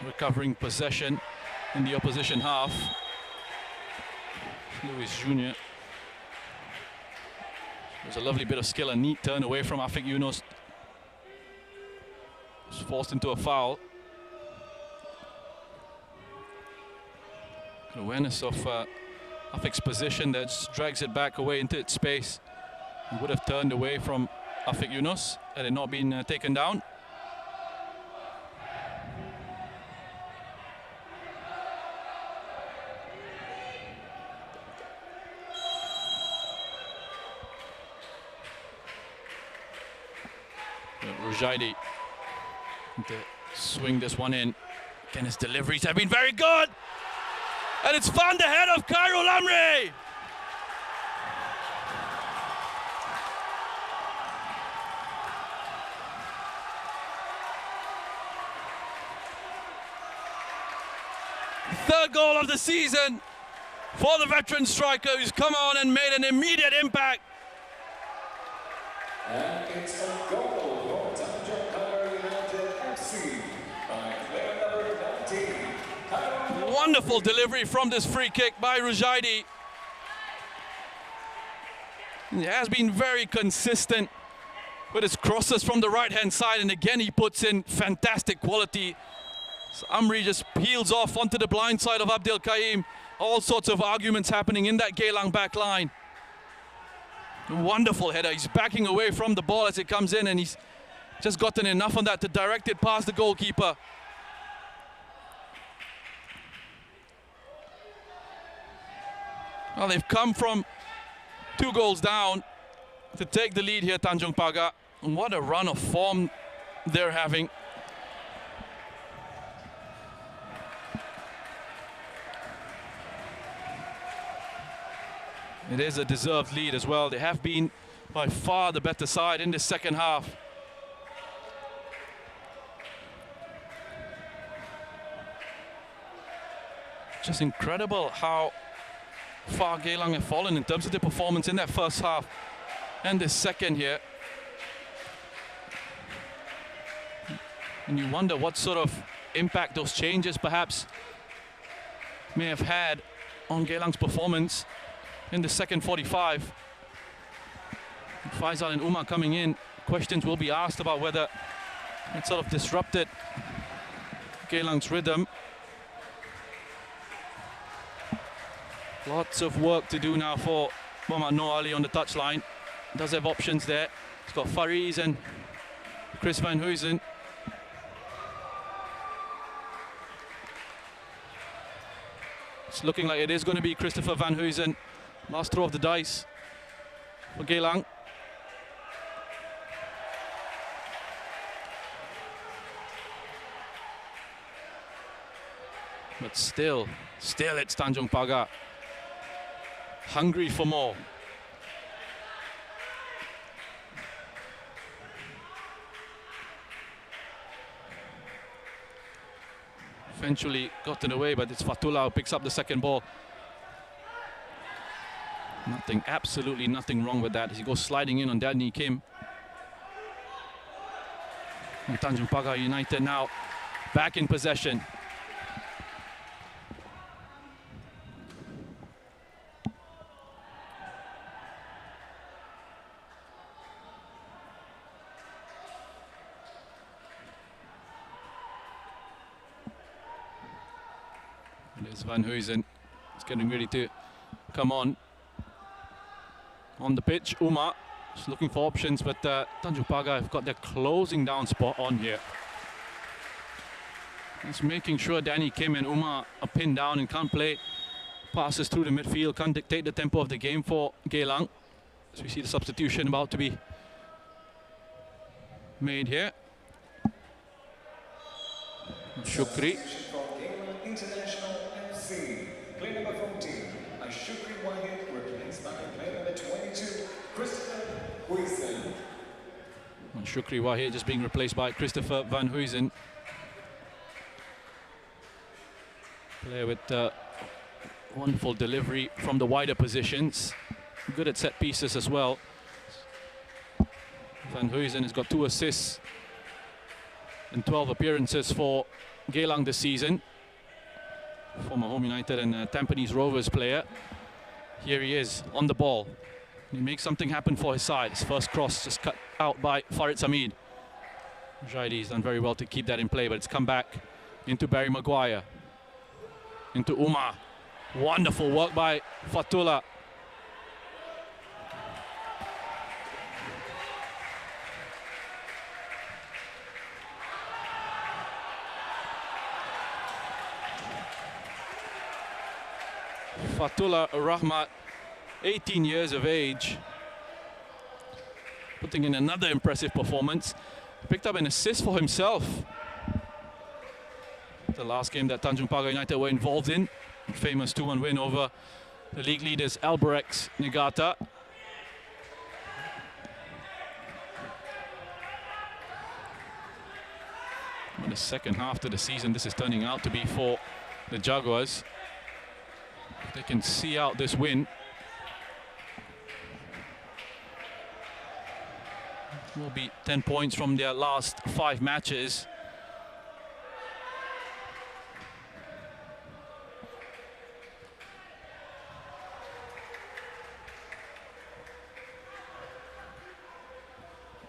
Recovering possession in the opposition half. Luis Jr. There's a lovely bit of skill, a neat turn away from Afiq Yunus. Was forced into a foul. Good awareness of Afiq's position that just drags it back away into its space. He would have turned away from Afiq Yunus had it not been taken down. Rujaidi to swing this one in. Again, his deliveries have been very good. And it's found ahead of Khairul Amri. Third goal of the season for the veteran striker who's come on and made an immediate impact. And it's a goal for Tanjong Pagar United FC by player number 19. Wonderful delivery from this free kick by Rujaidi. He has been very consistent with his crosses from the right-hand side, and again he puts in fantastic quality. So Amri just peels off onto the blind side of Abdel Kaim. All sorts of arguments happening in that Geylang back line. Wonderful header. He's backing away from the ball as it comes in, and he's just gotten enough on that to direct it past the goalkeeper. Well, they've come from 2 goals down to take the lead here, Tanjong Pagar. And what a run of form they're having. It is a deserved lead as well. They have been by far the better side in the second half. Just incredible how far Geylang have fallen in terms of their performance in that first half and the second here. And you wonder what sort of impact those changes perhaps may have had on Geylang's performance in the second 45. Faisal and Umar coming in. Questions will be asked about whether it sort of disrupted Geylang's rhythm. Lots of work to do now for Muhammad Noor Ali on the touchline. Does have options there. He's got Fariz and Chris Van Huysen. It's looking like it is going to be Christopher Van Huysen. Last throw of the dice for Geylang. But still it's Tanjong Pagar. Hungry for more. Eventually gotten away, but it's Fatullah who picks up the second ball. Nothing, absolutely nothing wrong with that as he goes sliding in on Danny Kim. And Tanjong Pagar United now back in possession. There's Van Huysen. He's getting ready to come on the pitch. Umar is looking for options, but Tanjong Pagar have got their closing down spot on here. He's making sure Danny Kim and Umar are pinned down and can't play passes through the midfield, can't dictate the tempo of the game for Geylang. So we see the substitution about to be made here. Shukri. For Geylang International FC, player number 14, Shukri Wahid, replaced by player number 22, Christopher Huysen. Shukri Wahid just being replaced by Christopher Van Huysen. Player with wonderful delivery from the wider positions. Good at set pieces as well. Van Huysen has got 2 assists in 12 appearances for Geylang this season. Former Home United and Tampines Rovers player. Here he is on the ball. He makes something happen for his side. His first cross just cut out by Farid Samid. Jaidi done very well to keep that in play, but it's come back into Barry Maguire. Into Umar. Wonderful work by Fatullah. Fatullah Rahmat, 18 years of age, putting in another impressive performance. Picked up an assist for himself. The last game that Tanjong Pagar United were involved in, famous 2-1 win over the league leaders Albirex Niigata. What a second half to the season this is turning out to be for the Jaguars. They can see out this win. Will be 10 points from their last 5 matches.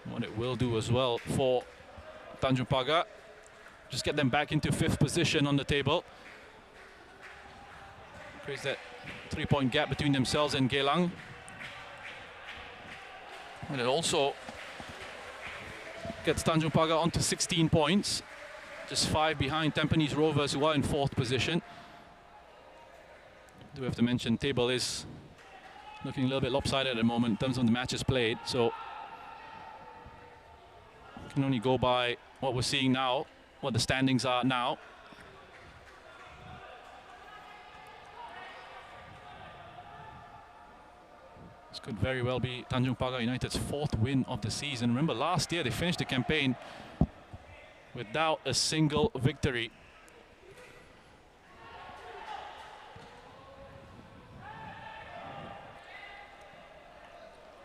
What it will do as well for Tanjong Pagar, just get them back into 5th position on the table. Creates that 3-point gap between themselves and Geylang. And it also gets Tanjong Pagar onto 16 points. Just 5 behind Tampines Rovers, who are in 4th position. Do have to mention, table is looking a little bit lopsided at the moment in terms of the matches played. So can only go by what we're seeing now, what the standings are now. This could very well be Tanjong Pagar United's 4th win of the season. Remember, last year they finished the campaign without a single victory.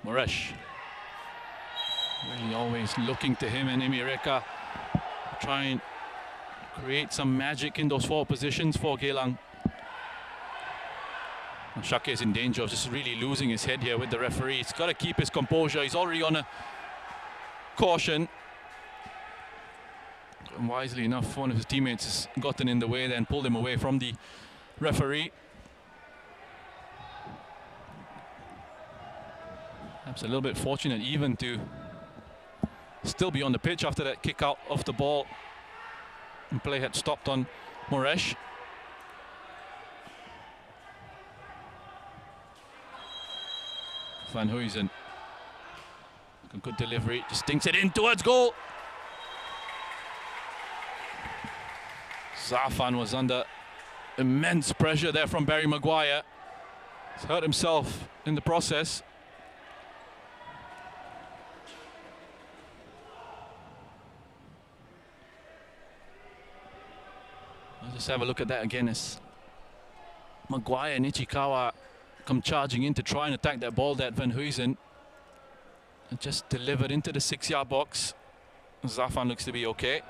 Moresh. Really always looking to him and Emireka. Try and create some magic in those 4 positions for Geylang. Shake is in danger of just really losing his head here with the referee. He's got to keep his composure. He's already on a caution. And wisely enough, one of his teammates has gotten in the way then pulled him away from the referee. Perhaps a little bit fortunate even to still be on the pitch after that kick out of the ball. And play had stopped on Moresh. Van Huysen, a good delivery, just dinks it in towards goal. Zafan was under immense pressure there from Barry Maguire. He's hurt himself in the process. Let's just have a look at that again as Maguire and Ichikawa come charging in to try and attack that ball that Van Huysen just delivered into the 6-yard box. Zafan looks to be okay.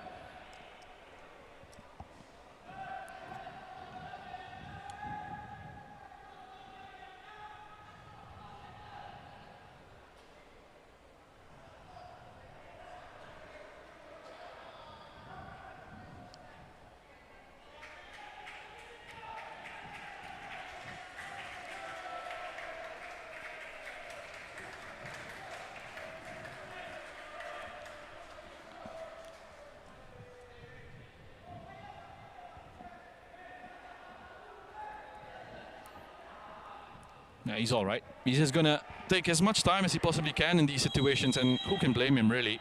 Yeah, he's all right. He's just gonna take as much time as he possibly can in these situations, and who can blame him, really?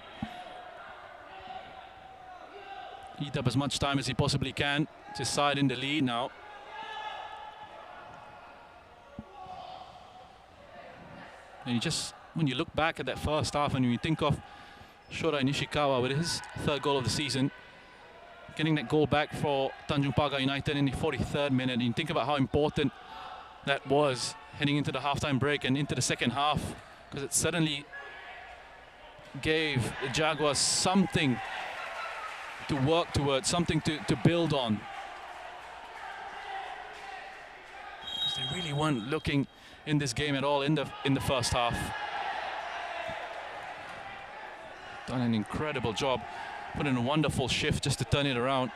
Eat up as much time as he possibly can. It's his side in the lead now. And you just, when you look back at that first half and you think of Shota Nishikawa with his 3rd goal of the season, getting that goal back for Tanjong Pagar United in the 43rd minute, and you think about how important that was heading into the halftime break and into the second half, because it suddenly gave the Jaguars something to work towards, something to build on. Because they really weren't looking in this game at all in the first half. Done an incredible job, put in a wonderful shift just to turn it around.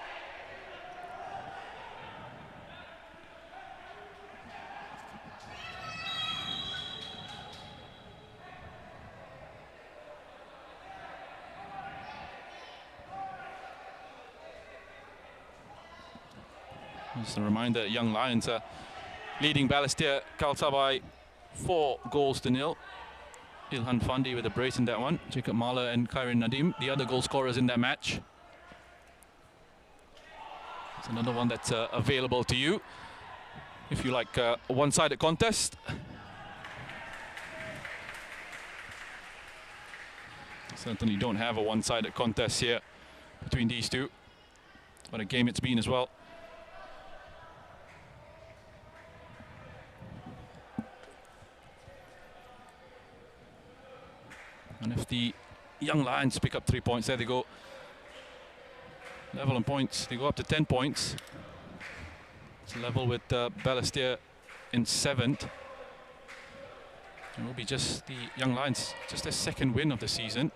Just a reminder, Young Lions are leading Balestier Khalsa by 4 goals to 0. Ilhan Fandi with a brace in that one. Jacob Mahler and Kairin Nadim, the other goal scorers in that match. It's another one that's available to you if you like a one-sided contest. Certainly don't have a one-sided contest here between these two. What a game it's been as well. And if the Young Lions pick up 3 points, there they go. Level on points, they go up to 10 points. It's level with Balestier in 7th. It will be just the Young Lions, just their 2nd win of the season.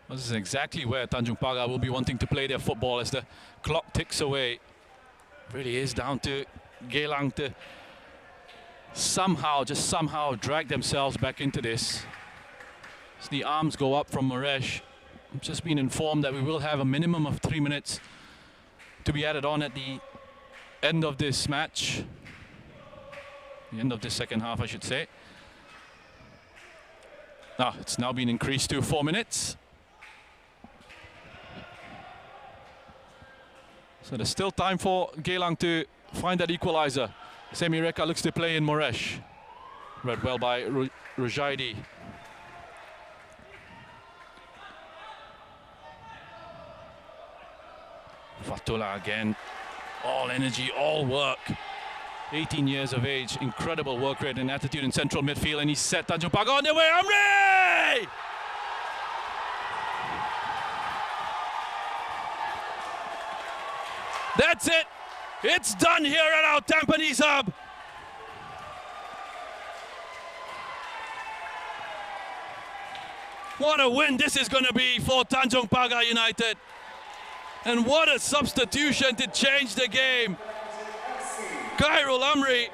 This is exactly where Tanjong Pagar will be wanting to play their football as the clock ticks away. Really is down to Geylang to somehow drag themselves back into this. As the arms go up from Moresh, I've just been informed that we will have a minimum of 3 minutes to be added on at the end of this match. The end of this second half, I should say. It's now been increased to 4 minutes. So there's still time for Geylang to find that equalizer. Semi Reka looks to play in Moresh. Read well by Rujaidi. Fatullah again. All energy, all work. 18 years of age, incredible work rate and attitude in central midfield, and he's set Tanjong Pagar on their way. Amri! That's it. It's done here at our Tampines Hub. What a win this is going to be for Tanjong Pagar United. And what a substitution to change the game. Khairul Amri.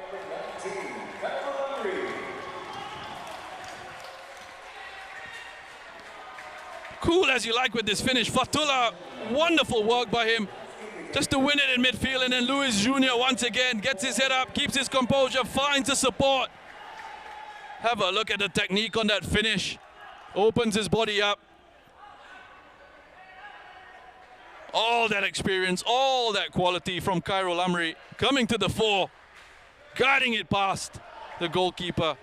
Cool as you like with this finish. Fatullah, wonderful work by him. Just to win it in midfield, and then Luis Jr. once again gets his head up, keeps his composure, finds the support. Have a look at the technique on that finish. Opens his body up. All that experience, all that quality from Khairul Amri coming to the fore, guiding it past the goalkeeper.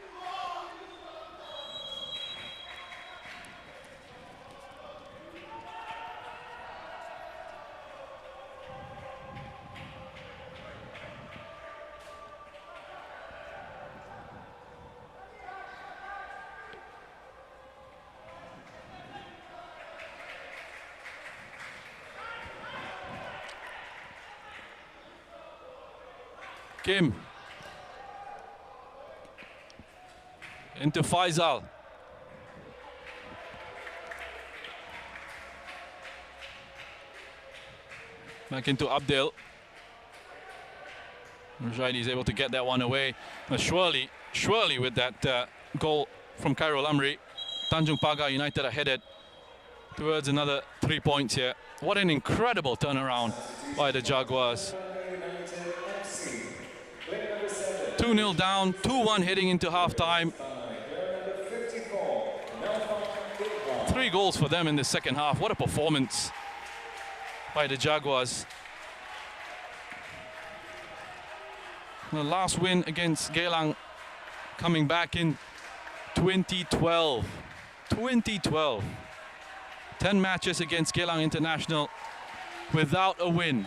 Kim into Faisal. Back into Abdel. Rujaidi is able to get that one away. But surely with that goal from Khairul Amri, Tanjong Pagar United are headed towards another 3 points here. What an incredible turnaround by the Jaguars. 2-0 down, 2-1 heading into half-time. 3 goals for them in the second half. What a performance. by the Jaguars. The last win against Geylang coming back in 2012. 2012. 10 matches against Geylang International without a win.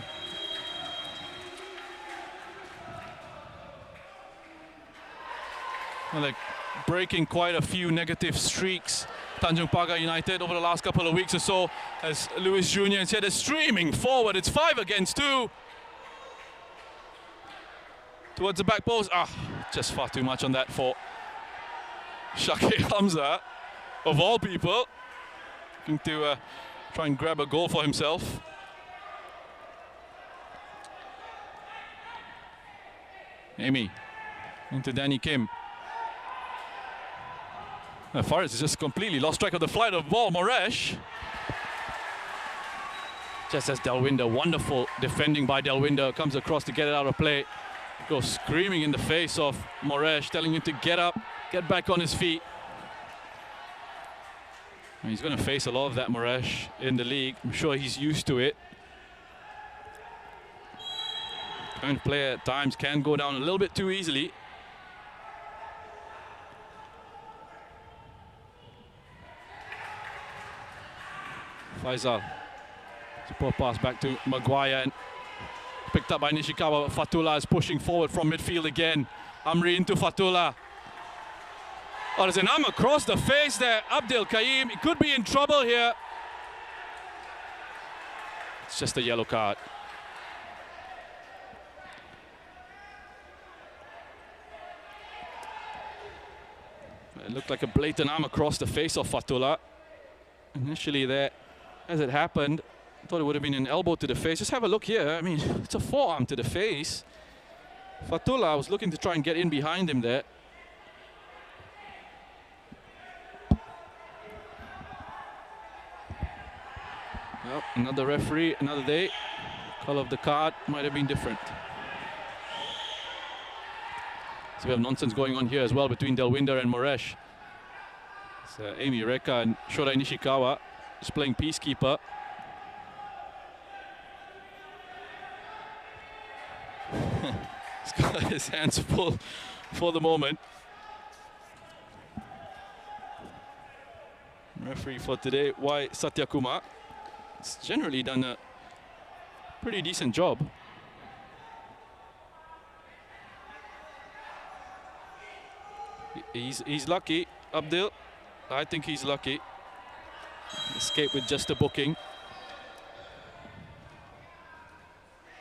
Well, they're breaking quite a few negative streaks. Tanjong Pagar United over the last couple of weeks or so, as Luis Jr. said, is streaming forward. It's 5 against 2. Towards the back post. Just far too much on that for Shakir Hamza, of all people, looking to try and grab a goal for himself. Amy into Danny Kim. Faris has just completely lost track of the flight of the ball. Moresh. Just as Delwinder, wonderful defending by Delwinder, comes across to get it out of play. Goes screaming in the face of Moresh, telling him to get up, get back on his feet. And he's going to face a lot of that, Moresh, in the league. I'm sure he's used to it. Trying to play at times can go down a little bit too easily. Faisal. Support pass back to Maguire. And picked up by Nishikawa. Fatullah is pushing forward from midfield again. Amri into Fatullah. Oh, there's an arm across the face there. Abdel Kaim. He could be in trouble here. It's just a yellow card. It looked like a blatant arm across the face of Fatullah. Initially there, as it happened, I thought it would have been an elbow to the face. Just have a look here. I mean, it's a forearm to the face. Fatullah was looking to try and get in behind him there. Well, another referee, another day. Color of the card might have been different. So we have nonsense going on here as well between Delwinder and Moresh. So Amy Reka and Shorai Nishikawa just playing peacekeeper. He's got his hands full for the moment. Referee for today, Y. Satyakumar. He's generally done a pretty decent job. He's lucky, Abdul. I think he's lucky. Escape with just a booking.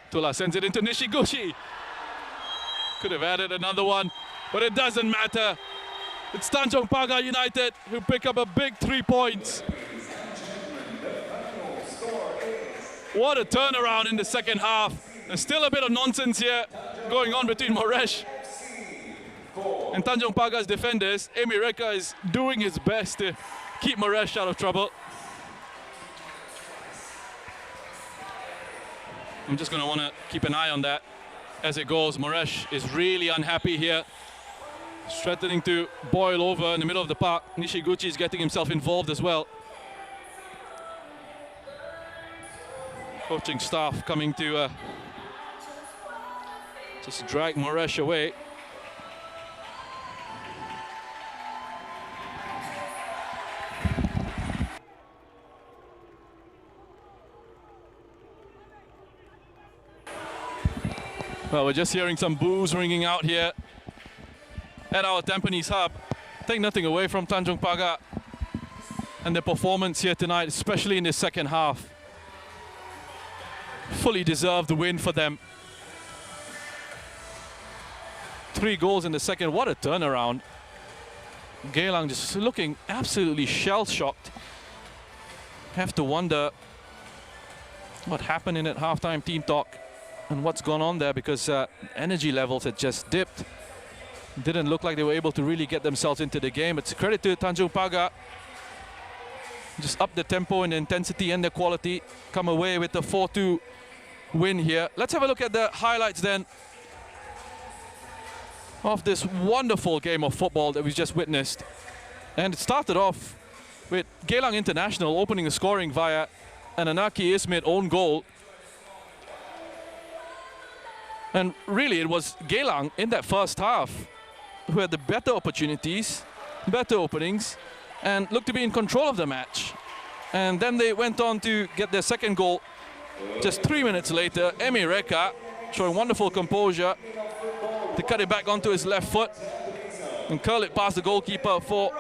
Tula sends it into Nishiguchi. Could have added another one, but it doesn't matter. It's Tanjong Pagar United who pick up a big 3 points. What a turnaround in the second half. There's still a bit of nonsense here going on between Moresh and Tanjong Pagar's defenders. Amy Reka is doing his best to keep Moresh out of trouble. I'm just going to want to keep an eye on that as it goes. Moresh is really unhappy here, threatening to boil over in the middle of the park. Nishiguchi is getting himself involved as well. Coaching staff coming to just drag Moresh away. Well, we're just hearing some boos ringing out here at our Tampines Hub. Take nothing away from Tanjong Pagar and their performance here tonight, especially in the second half. Fully deserved win for them. 3 goals in the second. What a turnaround. Geylang just looking absolutely shell-shocked. Have to wonder what happened in that halftime team talk and what's gone on there, because energy levels had just dipped. Didn't look like they were able to really get themselves into the game. It's a credit to Tanjong Pagar. Just up the tempo and the intensity and the quality. Come away with the 4-2 win here. Let's have a look at the highlights then of this wonderful game of football that we just witnessed. And it started off with Geylang International opening the scoring via an Anaki Ismit own goal. And really, it was Geylang in that first half who had the better opportunities, better openings, and looked to be in control of the match. And then they went on to get their second goal just 3 minutes later. Emi Reka showing wonderful composure to cut it back onto his left foot and curl it past the goalkeeper for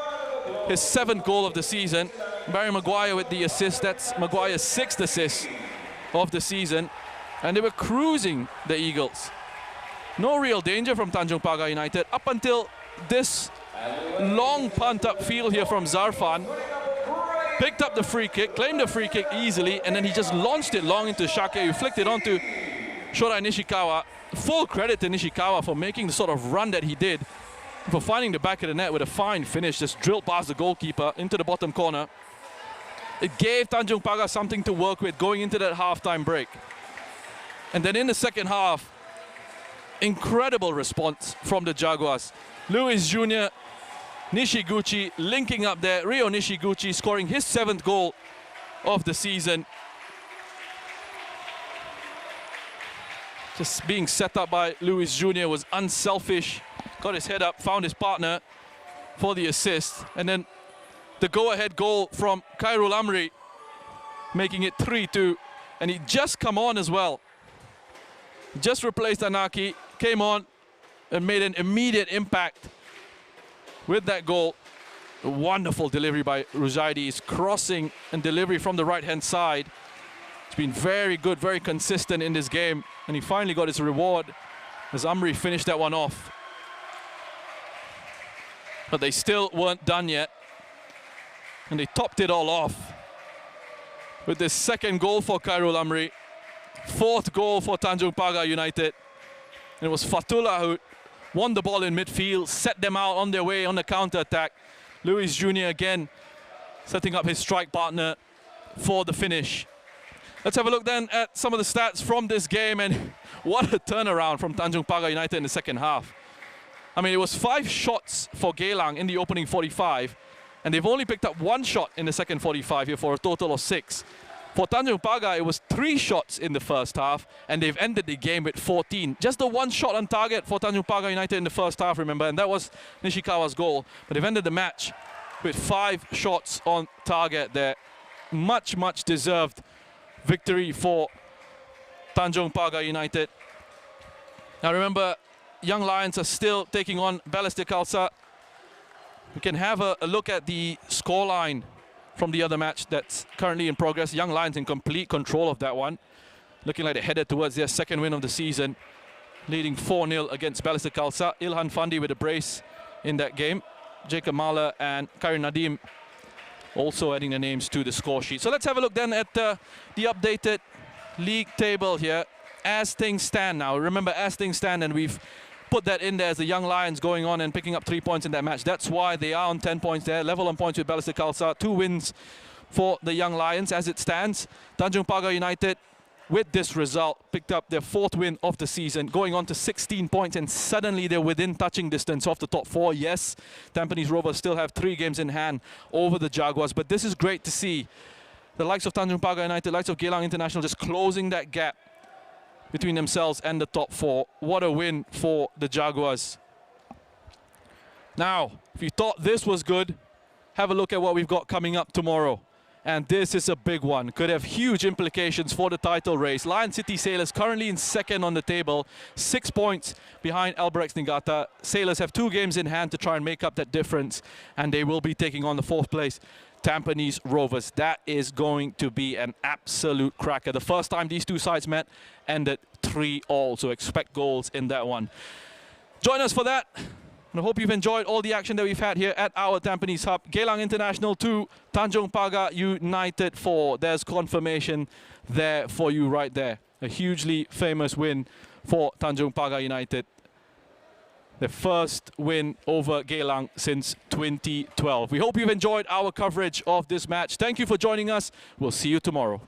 his 7th goal of the season. Barry Maguire with the assist. That's Maguire's 6th assist of the season. And they were cruising, the Eagles. No real danger from Tanjong Pagar United up until this long punt upfield here from Zarfan. Picked up the free kick, claimed the free kick easily, and then he just launched it long into Shake, who flicked it onto Shorai Nishikawa. Full credit to Nishikawa for making the sort of run that he did, for finding the back of the net with a fine finish, just drilled past the goalkeeper into the bottom corner. It gave Tanjong Pagar something to work with going into that halftime break. And then in the second half, incredible response from the Jaguars. Luis Jr., Nishiguchi linking up there. Ryo Nishiguchi scoring his 7th goal of the season. Just being set up by Luis Jr. was unselfish. Got his head up, found his partner for the assist. And then the go-ahead goal from Khairul Amri, making it 3-2. And he just come on as well. Just replaced Anaki, came on and made an immediate impact with that goal. A wonderful delivery by Ruzaidi's crossing and delivery from the right-hand side. It's been very good, very consistent in this game. And he finally got his reward as Amri finished that one off. But they still weren't done yet. And they topped it all off with this 2nd goal for Khairul Amri. 4th goal for Tanjong Pagar United. And it was Fatullah who won the ball in midfield, set them out on their way on the counter-attack. Luis Jr. again setting up his strike partner for the finish. Let's have a look then at some of the stats from this game, and what a turnaround from Tanjong Pagar United in the second half. I mean, it was 5 shots for Geylang in the opening 45, and they've only picked up 1 shot in the second 45 here for a total of 6. For Tanjong Pagar, it was 3 shots in the first half, and they've ended the game with 14. Just the 1 shot on target for Tanjong Pagar United in the first half, remember, and that was Nishikawa's goal. But they've ended the match with 5 shots on target there. Much, much deserved victory for Tanjong Pagar United. Now remember, Young Lions are still taking on Balestier Khalsa. We can have a look at the scoreline from the other match that's currently in progress. Young Lions in complete control of that one. Looking like they're headed towards their 2nd win of the season, leading 4-0 against Balestier Khalsa. Ilhan Fandi with a brace in that game. Jacob Mahler and Karim Nadim also adding their names to the score sheet. So let's have a look then at the updated league table here as things stand now. Remember, as things stand, and we've put that in there as the Young Lions going on and picking up 3 points in that match. That's why they are on 10 points there, level on points with Balestier Khalsa. 2 wins for the Young Lions as it stands. Tanjong Pagar United, with this result, picked up their 4th win of the season, going on to 16 points, and suddenly they're within touching distance of the top 4. Yes, Tampines Rovers still have 3 games in hand over the Jaguars, but this is great to see. The likes of Tanjong Pagar United, likes of Geylang International just closing that gap between themselves and the top 4. What a win for the Jaguars. Now, if you thought this was good, have a look at what we've got coming up tomorrow. And this is a big one. Could have huge implications for the title race. Lion City Sailors currently in 2nd on the table, 6 points behind Albirex Niigata. Sailors have 2 games in hand to try and make up that difference, and they will be taking on the 4th place Tampines Rovers. That is going to be an absolute cracker. The first time these 2 sides met ended 3-all, so expect goals in that one. Join us for that. And I hope you've enjoyed all the action that we've had here at our Tampines Hub. Geylang International 2, Tanjong Pagar United 4. There's confirmation there for you right there. A hugely famous win for Tanjong Pagar United. The first win over Geylang since 2012. We hope you've enjoyed our coverage of this match. Thank you for joining us. We'll see you tomorrow.